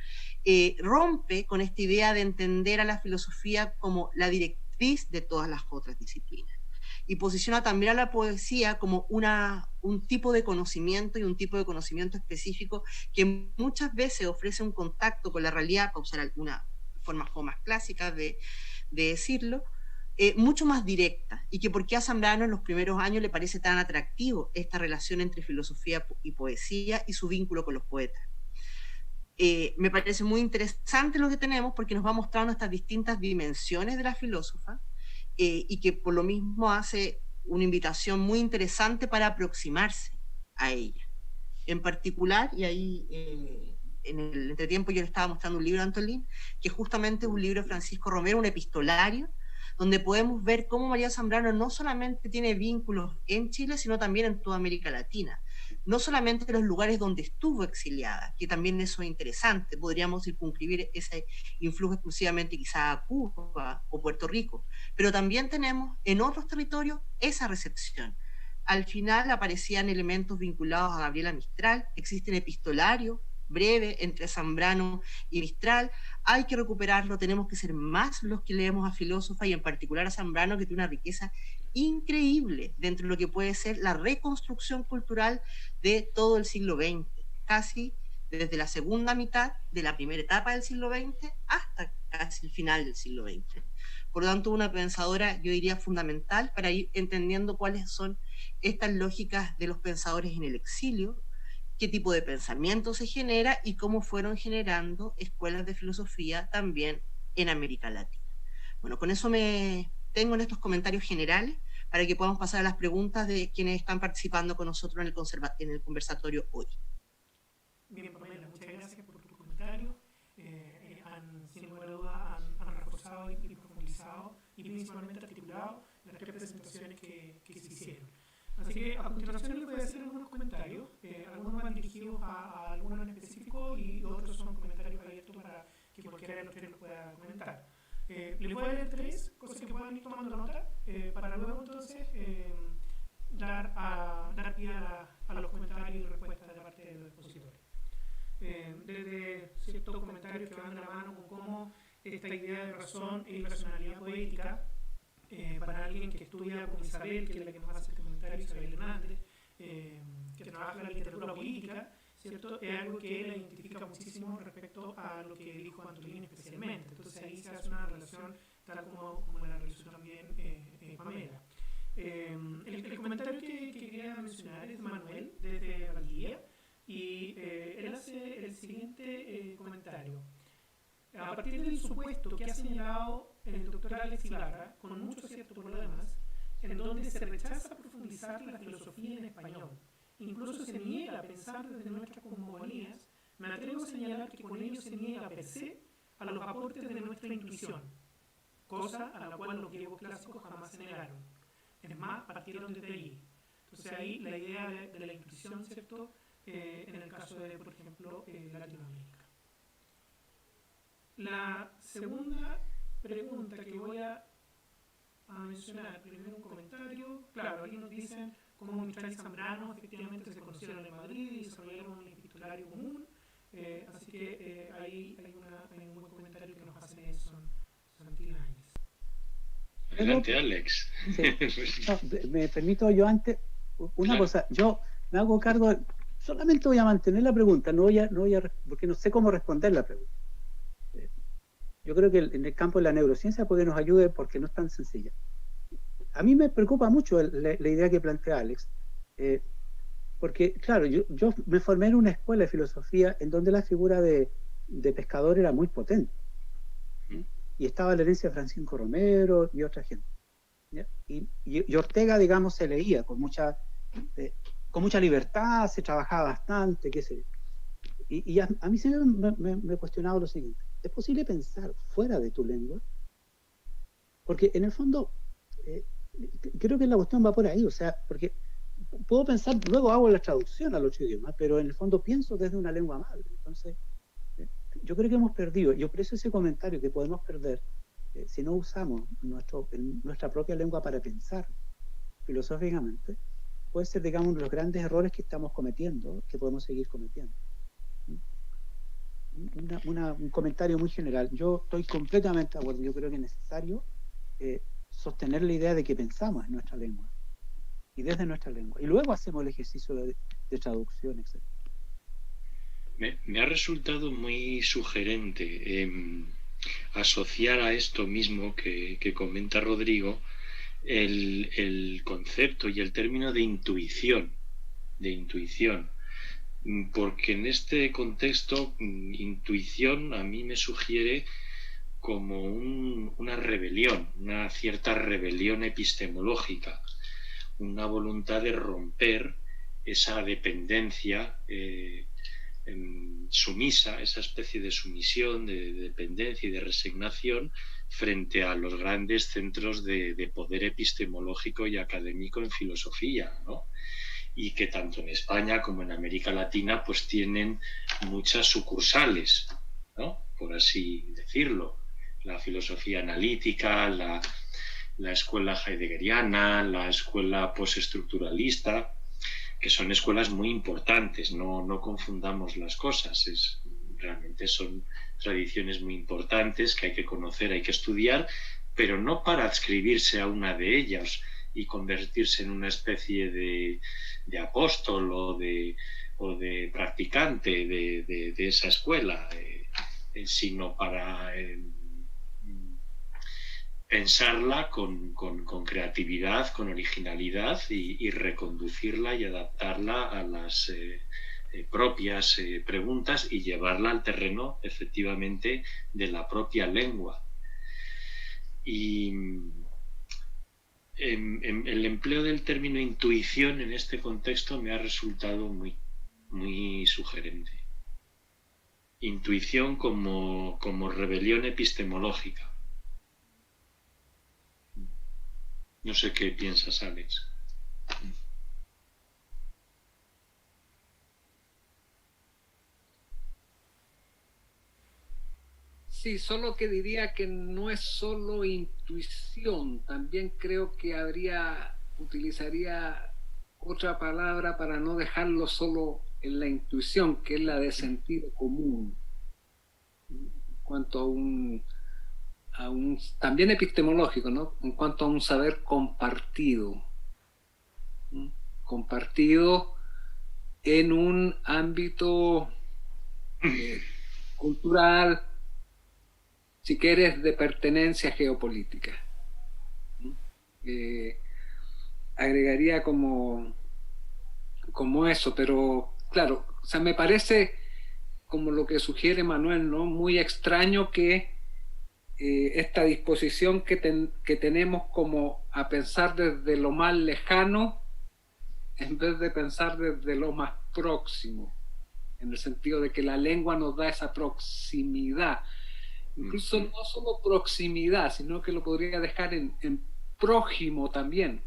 rompe con esta idea de entender a la filosofía como la directriz de todas las otras disciplinas, y posiciona también a la poesía como un tipo de conocimiento, y un tipo de conocimiento específico que muchas veces ofrece un contacto con la realidad, para usar alguna forma más clásica de decirlo, mucho más directa, y que por qué a Zambrano en los primeros años le parece tan atractivo esta relación entre filosofía y poesía y su vínculo con los poetas. Me parece muy interesante lo que tenemos, porque nos va mostrando estas distintas dimensiones de la filósofa, y que por lo mismo hace una invitación muy interesante para aproximarse a ella. En particular, y ahí en el entretiempo yo le estaba mostrando un libro a Antolín, que justamente es un libro de Francisco Romero, un epistolario, donde podemos ver cómo María Zambrano no solamente tiene vínculos en Chile, sino también en toda América Latina. No solamente en los lugares donde estuvo exiliada, que también eso es interesante, podríamos circunscribir ese influjo exclusivamente quizá a Cuba o Puerto Rico, pero también tenemos en otros territorios esa recepción. Al final aparecían elementos vinculados a Gabriela Mistral, existen epistolarios breve entre Zambrano y Mistral, hay que recuperarlo, tenemos que ser más los que leemos a filósofas, y en particular a Zambrano, que tiene una riqueza increíble dentro de lo que puede ser la reconstrucción cultural de todo el siglo XX, casi desde la segunda mitad de la primera etapa del siglo XX hasta casi el final del siglo XX. Por lo tanto, una pensadora, yo diría, fundamental para ir entendiendo cuáles son estas lógicas de los pensadores en el exilio, qué tipo de pensamiento se genera y cómo fueron generando escuelas de filosofía también en América Latina. Bueno, con eso me tengo en estos comentarios generales para que podamos pasar a las preguntas de quienes están participando con nosotros en el conversatorio hoy. Bien, Pamela, muchas gracias por tu comentario. Sin lugar a dudas han reforzado y profundizado y principalmente articulado las tres presentaciones que se hicieron. Así que a continuación les voy a hacer algunos comentarios, algunos van dirigidos a algunos en específico y otros son comentarios abiertos para que cualquiera de los tres los pueda comentar. Les voy a leer tres cosas que puedan ir tomando nota para luego entonces dar pie a los comentarios y respuestas de parte de los expositores. Desde ciertos comentarios que van de la mano con cómo esta idea de razón e irracionalidad poética, para alguien que estudia con Isabel, que es la que nos hace este comentario, Isabel Hernández, que trabaja en la literatura política, ¿cierto? Es algo que él identifica muchísimo respecto a lo que dijo Antolín especialmente. Entonces ahí se hace una relación tal como la realizó también Pamela. El comentario que quería mencionar es de Manuel, desde Valdivia, y él hace el siguiente comentario. A partir del supuesto que ha señalado el doctor Alex Ibarra, con mucho acierto por lo demás, en donde se rechaza profundizar la filosofía en español, incluso se niega a pensar desde nuestras cosmogonías, me atrevo a señalar que con ello se niega per se a los aportes de nuestra intuición, cosa a la cual los griegos clásicos jamás se negaron. Es más, partieron desde allí. Entonces ahí la idea de la intuición, ¿cierto?, en el caso de, por ejemplo, Latinoamérica. La segunda pregunta que voy a mencionar, primero un comentario, claro, aquí nos dicen cómo Mistral y Zambrano efectivamente se conocieron en Madrid y desarrollaron un epistolario común, así que ahí hay un buen comentario que nos hace Nelson Santibáñez. Adelante, Alex. Sí. No, me permito yo antes, una cosa, yo me hago cargo, solamente voy a mantener la pregunta, no voy a porque no sé cómo responder la pregunta. Yo creo que en el campo de la neurociencia puede que nos ayude porque no es tan sencilla. A mí me preocupa mucho la idea que plantea Alex. porque claro, yo me formé en una escuela de filosofía en donde la figura de pescador era muy potente. Y estaba la herencia de Francisco Romero y otra gente. Y Ortega, digamos, se leía con mucha libertad, se trabajaba bastante, qué sé yo. Y a mí siempre me he cuestionado lo siguiente: ¿es posible pensar fuera de tu lengua? Porque en el fondo, creo que la cuestión va por ahí, o sea, porque puedo pensar, luego hago la traducción al otro idioma, pero en el fondo pienso desde una lengua madre. Entonces, yo creo que hemos perdido, yo aprecio ese comentario, que podemos perder si no usamos nuestra propia lengua para pensar filosóficamente. Puede ser, digamos, uno de los grandes errores que estamos cometiendo, que podemos seguir cometiendo. Un comentario muy general. Yo estoy completamente de acuerdo. Yo creo que es necesario sostener la idea de que pensamos en nuestra lengua y desde nuestra lengua. Y luego hacemos el ejercicio de traducción, etc. Me ha resultado muy sugerente asociar a esto mismo que comenta Rodrigo el concepto y el término de intuición, porque en este contexto intuición a mí me sugiere como una rebelión, una cierta rebelión epistemológica, una voluntad de romper esa dependencia sumisa, esa especie de sumisión, de dependencia y de resignación frente a los grandes centros de poder epistemológico y académico en filosofía, ¿no? Y que tanto en España como en América Latina pues tienen muchas sucursales, ¿no? Por así decirlo. La filosofía analítica, la escuela heideggeriana, la escuela postestructuralista, que son escuelas muy importantes, no confundamos las cosas, realmente son tradiciones muy importantes que hay que conocer, hay que estudiar, pero no para adscribirse a una de ellas y convertirse en una especie de apóstol o de practicante de esa escuela, sino para pensarla con creatividad, con originalidad y reconducirla y adaptarla a las propias preguntas y llevarla al terreno efectivamente de la propia lengua. Y el empleo del término intuición en este contexto me ha resultado muy, muy sugerente. Intuición como rebelión epistemológica. No sé qué piensas, Alex. Sí, solo que diría que no es solo intuición, también creo que utilizaría otra palabra para no dejarlo solo en la intuición, que es la de sentido común, en cuanto a un también epistemológico, ¿no? En cuanto a un saber compartido, ¿no? Compartido en un ámbito cultural, si quieres, de pertenencia geopolítica. Agregaría como eso, pero claro, o sea, me parece, como lo que sugiere Manuel, ¿no? Muy extraño que esta disposición que tenemos como a pensar desde lo más lejano en vez de pensar desde lo más próximo, en el sentido de que la lengua nos da esa proximidad. Incluso no solo proximidad, sino que lo podría dejar en prójimo también,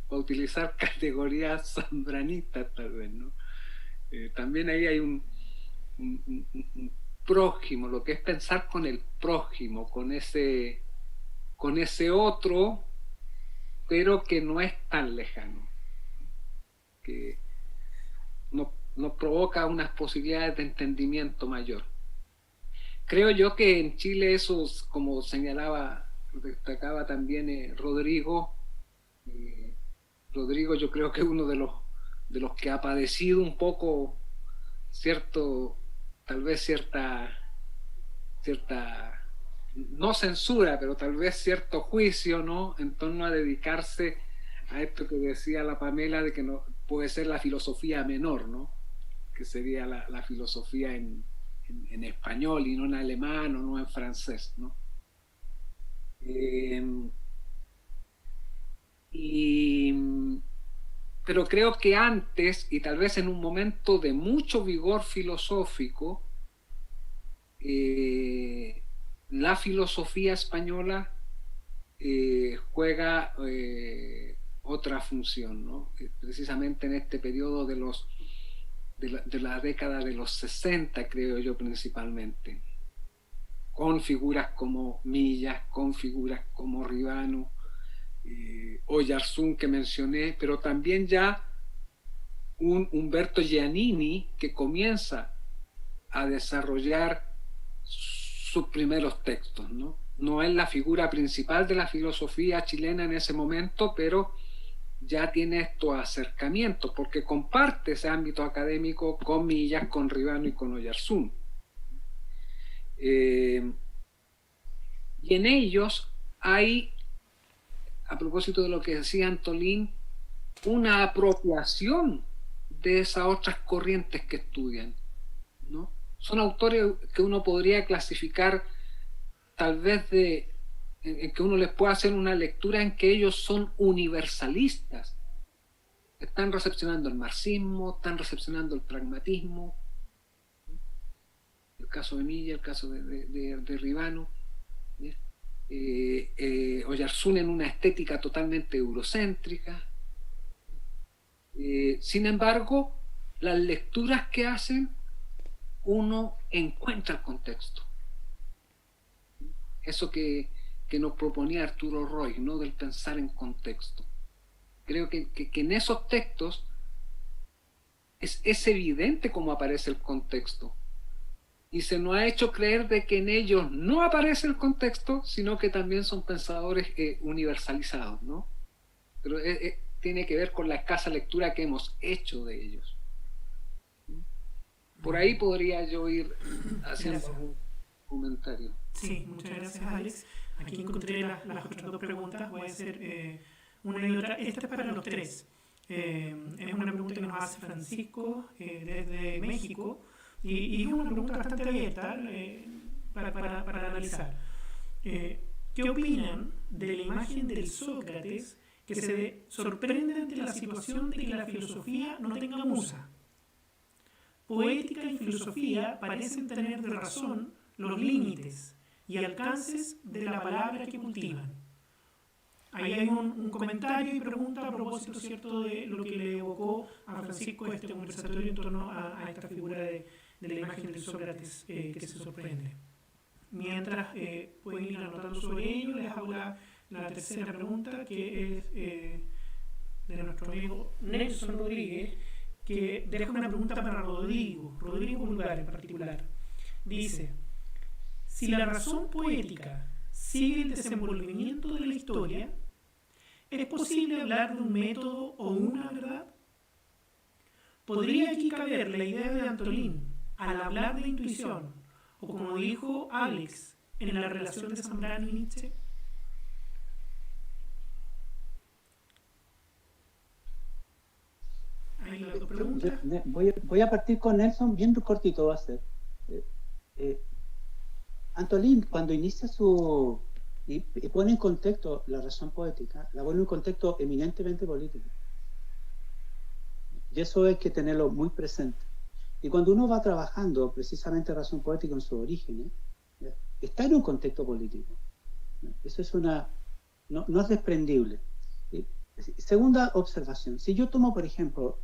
para utilizar categorías zambranitas tal vez, ¿no? También ahí hay un prójimo, lo que es pensar con el prójimo, con ese otro, pero que no es tan lejano, que nos provoca unas posibilidades de entendimiento mayor. Creo yo que en Chile eso, como destacaba también Rodrigo, yo creo que es uno de los que ha padecido un poco tal vez cierta, no censura, pero tal vez cierto juicio, ¿no? En torno a dedicarse a esto que decía la Pamela, de que puede ser la filosofía menor, ¿no? Que sería la filosofía en español y no en alemán o no en francés, ¿no? Pero creo que antes, y tal vez en un momento de mucho vigor filosófico, la filosofía española juega otra función, ¿no? Precisamente en este periodo de la década de los 60, creo yo, principalmente, con figuras como Millas, con figuras como Ribano, Oyarzún que mencioné, pero también ya un Umberto Giannini que comienza a desarrollar sus primeros textos, ¿no? No es la figura principal de la filosofía chilena en ese momento, pero ya tiene estos acercamientos, porque comparte ese ámbito académico con Millas, con Ribano y con Oyarzún. Y en ellos hay, a propósito de lo que decía Antolín, una apropiación de esas otras corrientes que estudian, ¿no? Son autores que uno podría clasificar tal vez en que uno les pueda hacer una lectura en que ellos son universalistas. Están recepcionando el marxismo, están recepcionando el pragmatismo, el caso de Milla, el caso de Ribano, Oyarzún en una estética totalmente eurocéntrica. Sin embargo, las lecturas que hacen, uno encuentra el contexto. Eso que nos proponía Arturo Roig, ¿no? Del pensar en contexto. Creo que en esos textos es evidente cómo aparece el contexto. Y se nos ha hecho creer de que en ellos no aparece el contexto, sino que también son pensadores universalizados, ¿no? Pero tiene que ver con la escasa lectura que hemos hecho de ellos. Por ahí podría yo ir haciendo algún comentario. Sí, muchas gracias, Alex. Aquí encontré las otras dos preguntas. Voy a hacer una y otra. Esta es para los tres. Es una pregunta que nos hace Francisco desde México y es una pregunta bastante abierta para analizar. ¿Qué opinan de la imagen del Sócrates que se sorprende ante la situación de que la filosofía no tenga musa? Poética y filosofía parecen tener de razón los límites y alcances de la palabra que cultivan. Ahí hay un comentario y pregunta a propósito, ¿cierto?, de lo que le evocó a Francisco este conversatorio en torno a esta figura de la imagen del Sócrates que se sorprende. Mientras pueden ir anotando sobre ello, les hago la tercera pregunta, que es de nuestro amigo Nelson Rodríguez, que deja una pregunta para Rodrigo Pulgar en particular. Dice: si la razón poética sigue el desenvolvimiento de la historia, ¿es posible hablar de un método o una verdad? ¿Podría aquí caber la idea de Antolín al hablar de intuición, o como dijo Alex, en la relación de Zambrano y Nietzsche? Ahí las dos preguntas. Voy a partir con Nelson, bien cortito va a ser. Antolín, cuando inicia y pone en contexto la razón poética, la pone en un contexto eminentemente político. Y eso hay que tenerlo muy presente. Y cuando uno va trabajando precisamente razón poética en sus orígenes, está en un contexto político. Eso es no es desprendible. Segunda observación, si yo tomo, por ejemplo,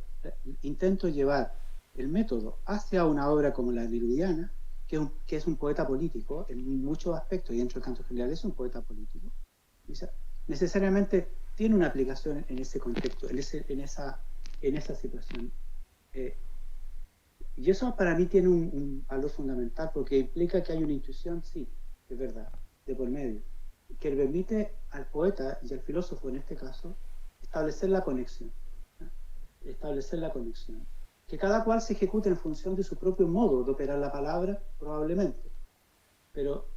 intento llevar el método hacia una obra como la nerudiana, que es un poeta político en muchos aspectos, y dentro del canto general es un poeta político, necesariamente tiene una aplicación en ese contexto, en esa situación. Y eso para mí tiene un valor fundamental, porque implica que hay una intuición, sí, es verdad, de por medio, que le permite al poeta y al filósofo en este caso establecer la conexión. Que cada cual se ejecute en función de su propio modo de operar la palabra, probablemente, pero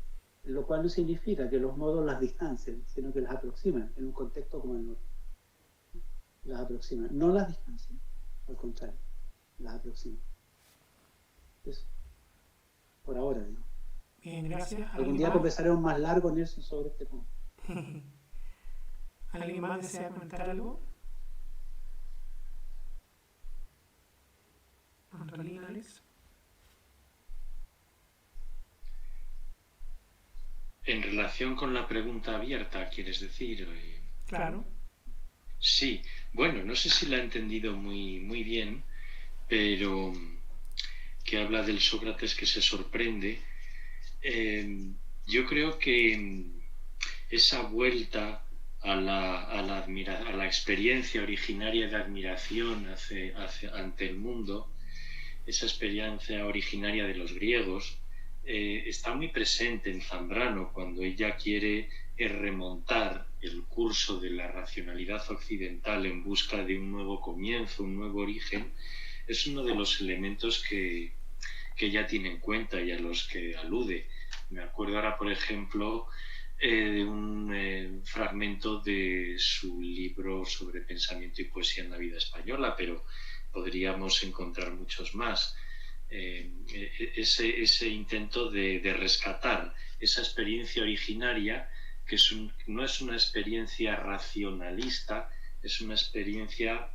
lo cual no significa que los modos las distancien, sino que las aproximan en un contexto como el otro. Las aproximan, no las distancian. al contrario, las aproxima. Eso, por ahora, digo. Bien, gracias. Algún día conversaremos más largo, Nelson, sobre este punto. ¿Alguien más desea comentar algo? Antolina, Alex. En relación con la pregunta abierta, ¿quieres decir? Claro. Sí, bueno, no sé si la he entendido muy bien, pero que habla del Sócrates que se sorprende. Yo creo que esa vuelta a la experiencia originaria de admiración ante el mundo, esa experiencia originaria de los griegos, está muy presente en Zambrano cuando ella quiere remontar el curso de la racionalidad occidental en busca de un nuevo comienzo, un nuevo origen. Es uno de los elementos que ella tiene en cuenta y a los que alude. Me acuerdo ahora, por ejemplo, de un fragmento de su libro sobre pensamiento y poesía en la vida española, pero podríamos encontrar muchos más. Ese intento de rescatar esa experiencia originaria, que no es una experiencia racionalista, es una experiencia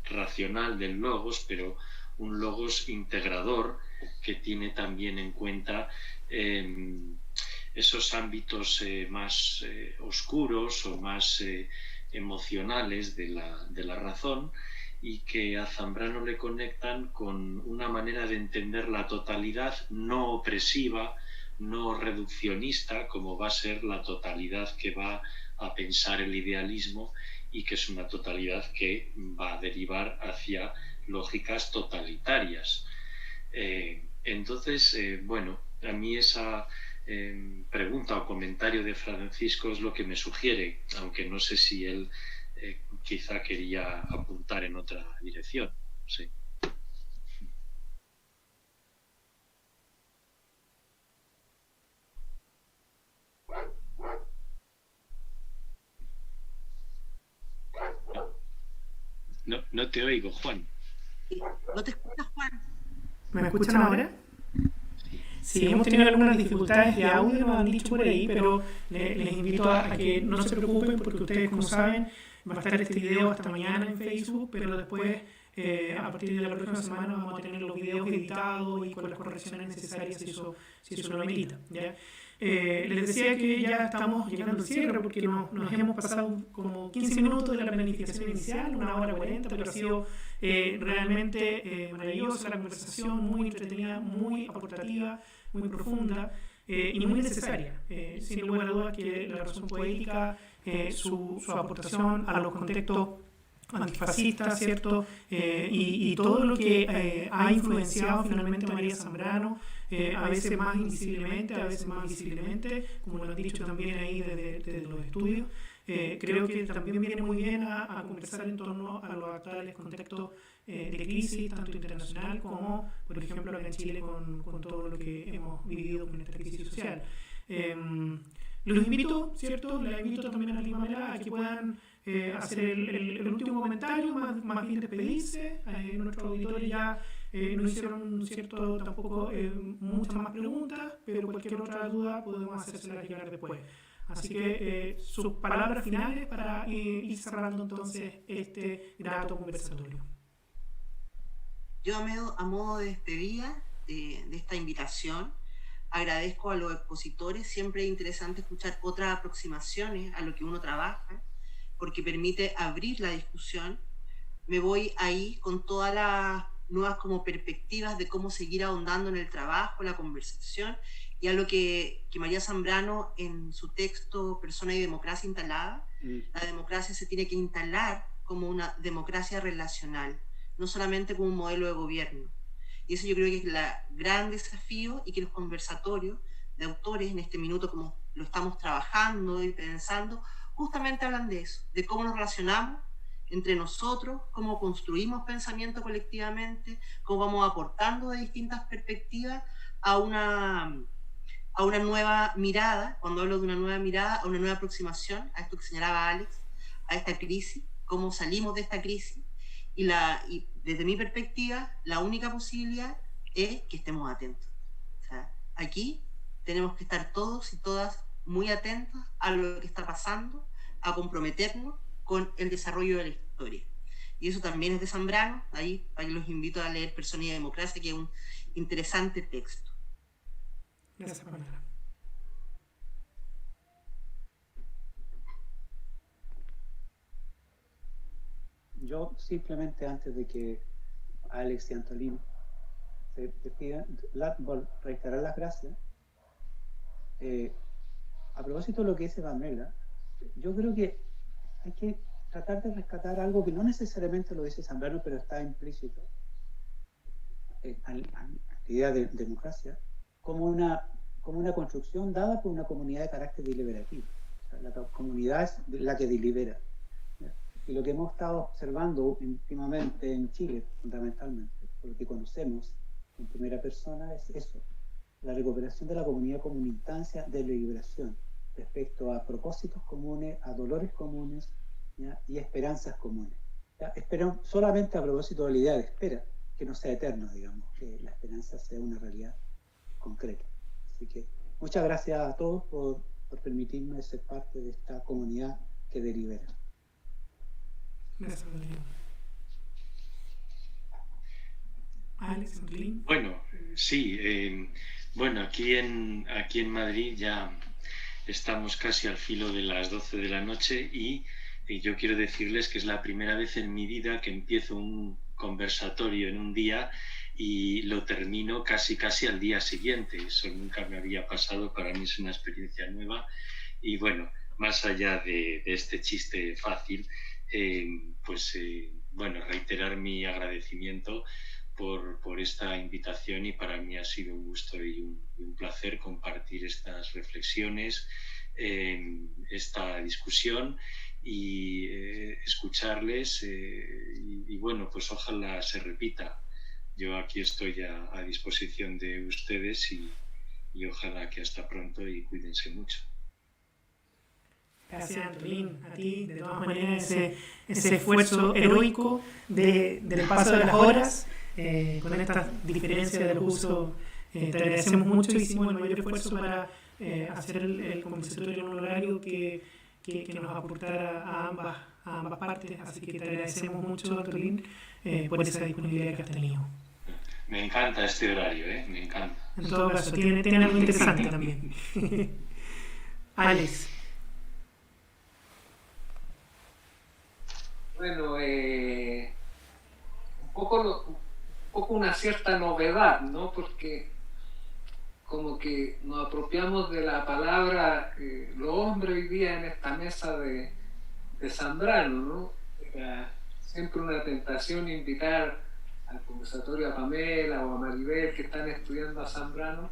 racional del logos, pero un logos integrador que tiene también en cuenta esos ámbitos más oscuros o más emocionales de la razón, y que a Zambrano le conectan con una manera de entender la totalidad no opresiva, no reduccionista, como va a ser la totalidad que va a pensar el idealismo, y que es una totalidad que va a derivar hacia lógicas totalitarias. Entonces, bueno, a mí esa pregunta o comentario de Francisco es lo que me sugiere, aunque no sé si él quizá quería apuntar en otra dirección. Sí. No te oigo, Juan. ¿No te escuchas, Juan? ¿Me escuchan ahora? Sí, hemos tenido algunas dificultades de audio, nos han dicho por ahí, pero les invito a que no se preocupen, porque ustedes, como saben, va a estar este video hasta mañana en Facebook, pero después, a partir de la próxima semana, vamos a tener los videos editados y con las correcciones necesarias si eso lo amerita, ¿ya? Les decía que ya estamos llegando al cierre, porque nos hemos pasado como 15 minutos de la planificación inicial, 1 hora 40, pero ha sido realmente maravillosa la conversación, muy entretenida, muy aportativa, muy profunda y muy necesaria. Sin lugar a dudas que la razón poética, su aportación a los contextos antifascistas, ¿cierto? Y todo lo que ha influenciado finalmente a María Zambrano, a veces más invisiblemente, a veces más visiblemente, como lo han dicho también ahí desde los estudios. Creo que también viene muy bien a conversar en torno a los actuales contextos de crisis, tanto internacional como, por ejemplo, acá en Chile, con todo lo que hemos vivido con esta crisis social. Los invito, ¿cierto? Les invito también a Pamela a que puedan hacer el último comentario, más bien despedirse. Nuestros auditores ya no hicieron, ¿cierto?, tampoco muchas más preguntas, pero cualquier otra duda podemos hacérselas llegar después. Así que sus palabras finales para ir cerrando entonces este grato conversatorio. Yo a modo de despedida de esta invitación, agradezco a los expositores. Siempre es interesante escuchar otras aproximaciones a lo que uno trabaja, porque permite abrir la discusión. Me voy ahí con todas las nuevas como perspectivas de cómo seguir ahondando en el trabajo, la conversación, y a lo que María Zambrano en su texto Persona y Democracia Instalada, la democracia se tiene que instalar como una democracia relacional, no solamente como un modelo de gobierno. Y eso yo creo que es el gran desafío, y que los conversatorios de autores en este minuto, como lo estamos trabajando y pensando, justamente hablan de eso, de cómo nos relacionamos entre nosotros, cómo construimos pensamiento colectivamente, cómo vamos aportando de distintas perspectivas a una nueva mirada. Cuando hablo de una nueva mirada, a una nueva aproximación a esto que señalaba Alex, a esta crisis, cómo salimos de esta crisis, y desde mi perspectiva, la única posibilidad es que estemos atentos. O sea, aquí tenemos que estar todos y todas muy atentos a lo que está pasando, a comprometernos con el desarrollo de la historia. Y eso también es de Zambrano, ahí los invito a leer Persona y Democracia, que es un interesante texto. Gracias, Pamela. Yo simplemente, antes de que Alex y Antolín se despidan, reiterar las gracias. A propósito de lo que dice Pamela, yo creo que hay que tratar de rescatar algo que no necesariamente lo dice Zambrano, pero está implícito a la idea de democracia, como una construcción dada por una comunidad de carácter deliberativo. O sea, la comunidad es la que delibera. Y lo que hemos estado observando últimamente en Chile, fundamentalmente, por lo que conocemos en primera persona, es eso: la recuperación de la comunidad como una instancia de deliberación respecto a propósitos comunes, a dolores comunes, ¿ya? Y esperanzas comunes. Espero, solamente a propósito de la idea de espera, que no sea eterno, digamos, que la esperanza sea una realidad concreta. Así que muchas gracias a todos por permitirme ser parte de esta comunidad que delibera. Gracias, Rodrigo. Alex, Antolín. Bueno, sí, bueno, aquí en Madrid ya estamos casi al filo de las 12 de la noche y yo quiero decirles que es la primera vez en mi vida que empiezo un conversatorio en un día y lo termino casi al día siguiente. Eso nunca me había pasado, para mí es una experiencia nueva y bueno, más allá de este chiste fácil, bueno, reiterar mi agradecimiento por esta invitación y para mí ha sido un gusto y un placer compartir estas reflexiones, esta discusión y escucharles y bueno, pues ojalá se repita. Yo aquí estoy a disposición de ustedes y ojalá que hasta pronto y cuídense mucho. Gracias, Antolín, a ti, de todas maneras, ese esfuerzo heroico del paso de las horas, con esta diferencia del uso, te agradecemos mucho. Hicimos el mayor esfuerzo para hacer el conversatorio en un horario que nos aportara a ambas partes, así que te agradecemos mucho, Antolín, por esa disponibilidad que has tenido. Me encanta este horario, me encanta. En todo caso, tiene algo interesante también. Alex. Bueno, un poco una cierta novedad, ¿no? Porque como que nos apropiamos de la palabra los hombres hoy día en esta mesa de Zambrano, ¿no? Era siempre una tentación invitar al conversatorio a Pamela o a Maribel, que están estudiando a Zambrano,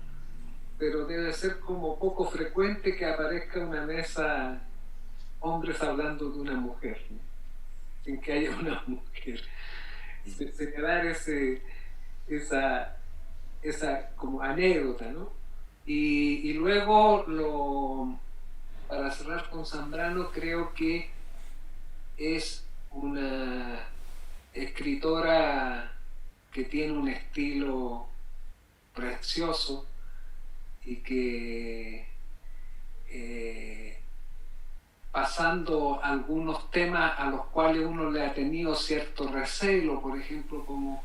pero debe ser como poco frecuente que aparezca una mesa hombres hablando de una mujer, ¿no? Sin que haya una mujer. Señalar esa como anécdota, ¿no? Y luego, para cerrar con Zambrano, creo que es una escritora que tiene un estilo precioso y que pasando algunos temas a los cuales uno le ha tenido cierto recelo, por ejemplo, como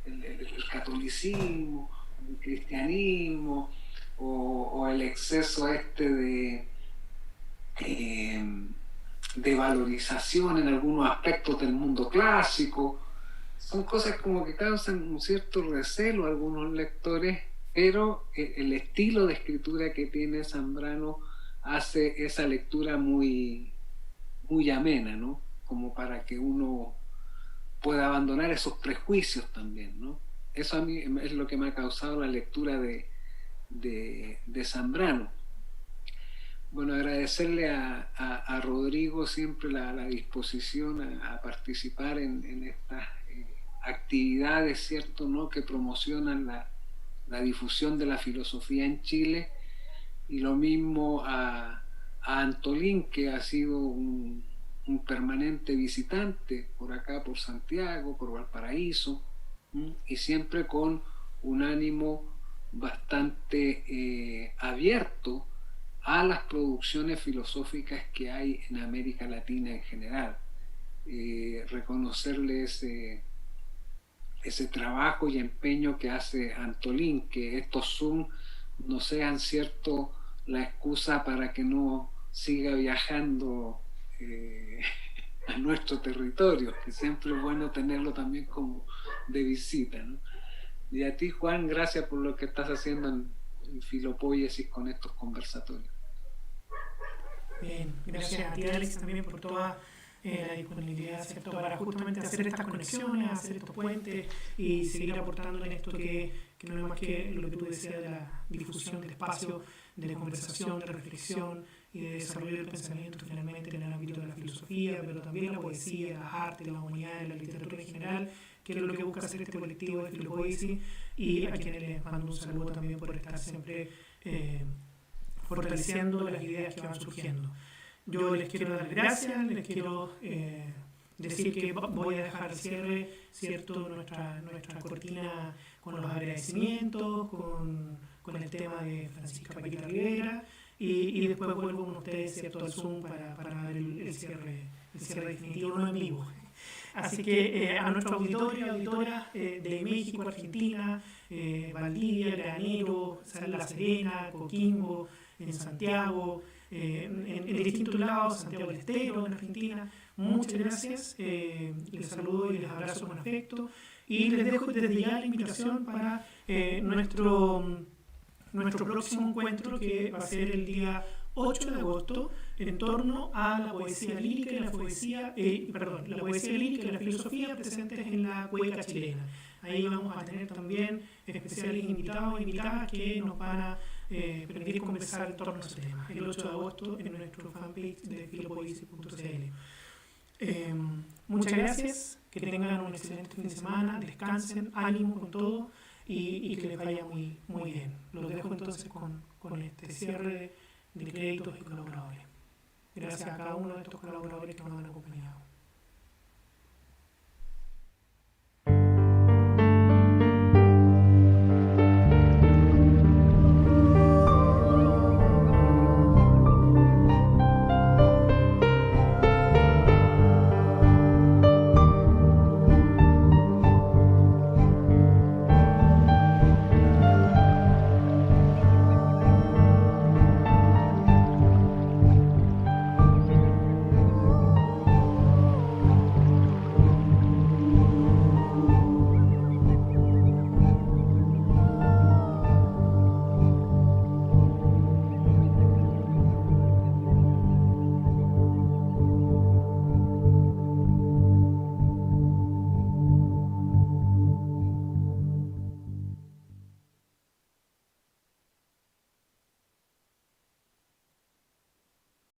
el catolicismo, el cristianismo o el exceso de valorización en algunos aspectos del mundo clásico. Son cosas como que causan un cierto recelo a algunos lectores, pero el estilo de escritura que tiene Zambrano hace esa lectura muy, muy amena, ¿no? Como para que uno pueda abandonar esos prejuicios también, ¿no? Eso a mí es lo que me ha causado la lectura de Zambrano. Bueno, agradecerle a Rodrigo siempre la disposición a participar en estas actividades, ¿cierto?, ¿no?, que promocionan la difusión de la filosofía en Chile, y lo mismo a Antolín, que ha sido un un permanente visitante por acá, por Santiago, por Valparaíso, y siempre con un ánimo bastante abierto a las producciones filosóficas que hay en América Latina en general. Reconocerle ese trabajo y empeño que hace Antolín, que estos Zoom no sean cierto la excusa para que no siga viajando a nuestro territorio, que siempre es bueno tenerlo también como de visita, ¿no? Y a ti, Juan, gracias por lo que estás haciendo en Filopoiesis con estos conversatorios. Bien, gracias a ti, Alex, también por toda la disponibilidad, ¿cierto?, para justamente hacer estas conexiones, hacer estos puentes y seguir aportando en esto que no es más que lo que tú decías de la difusión del espacio, de conversación, de reflexión y de desarrollo del pensamiento finalmente en el ámbito de la filosofía, pero también la poesía, las artes, las humanidades, la literatura en general, que es lo que busca hacer este colectivo de Filopoiesis, y a quienes les mando un saludo también por estar siempre fortaleciendo las ideas que van surgiendo. Yo les quiero dar gracias, les quiero decir que voy a dejar al cierre, ¿cierto?, nuestra cortina con los agradecimientos, con el tema de Francisca Paquita Rivera, y después vuelvo con ustedes, ¿cierto?, al Zoom para dar el cierre definitivo, no en vivo. Así que a nuestro auditorio y auditoras de México, Argentina, Valdivia, Granero, La Serena, Coquimbo, en Santiago, en distintos lados, Santiago del Estero, en Argentina, muchas gracias, les saludo y les abrazo con afecto, y les dejo desde ya la invitación para nuestro próximo encuentro, que va a ser el día 8 de agosto, en torno a la poesía lírica y la filosofía presentes en la cueca chilena. Ahí vamos a tener también especiales invitados e invitadas que nos van a permitir conversar en torno a ese tema. El 8 de agosto en nuestro fanpage de filopoiesis.cl. Muchas gracias, que tengan un excelente fin de semana, descansen, ánimo con todo y que les vaya muy, muy bien. Los dejo entonces con este cierre de créditos y colaboradores. Gracias a cada uno de estos colaboradores que nos han acompañado.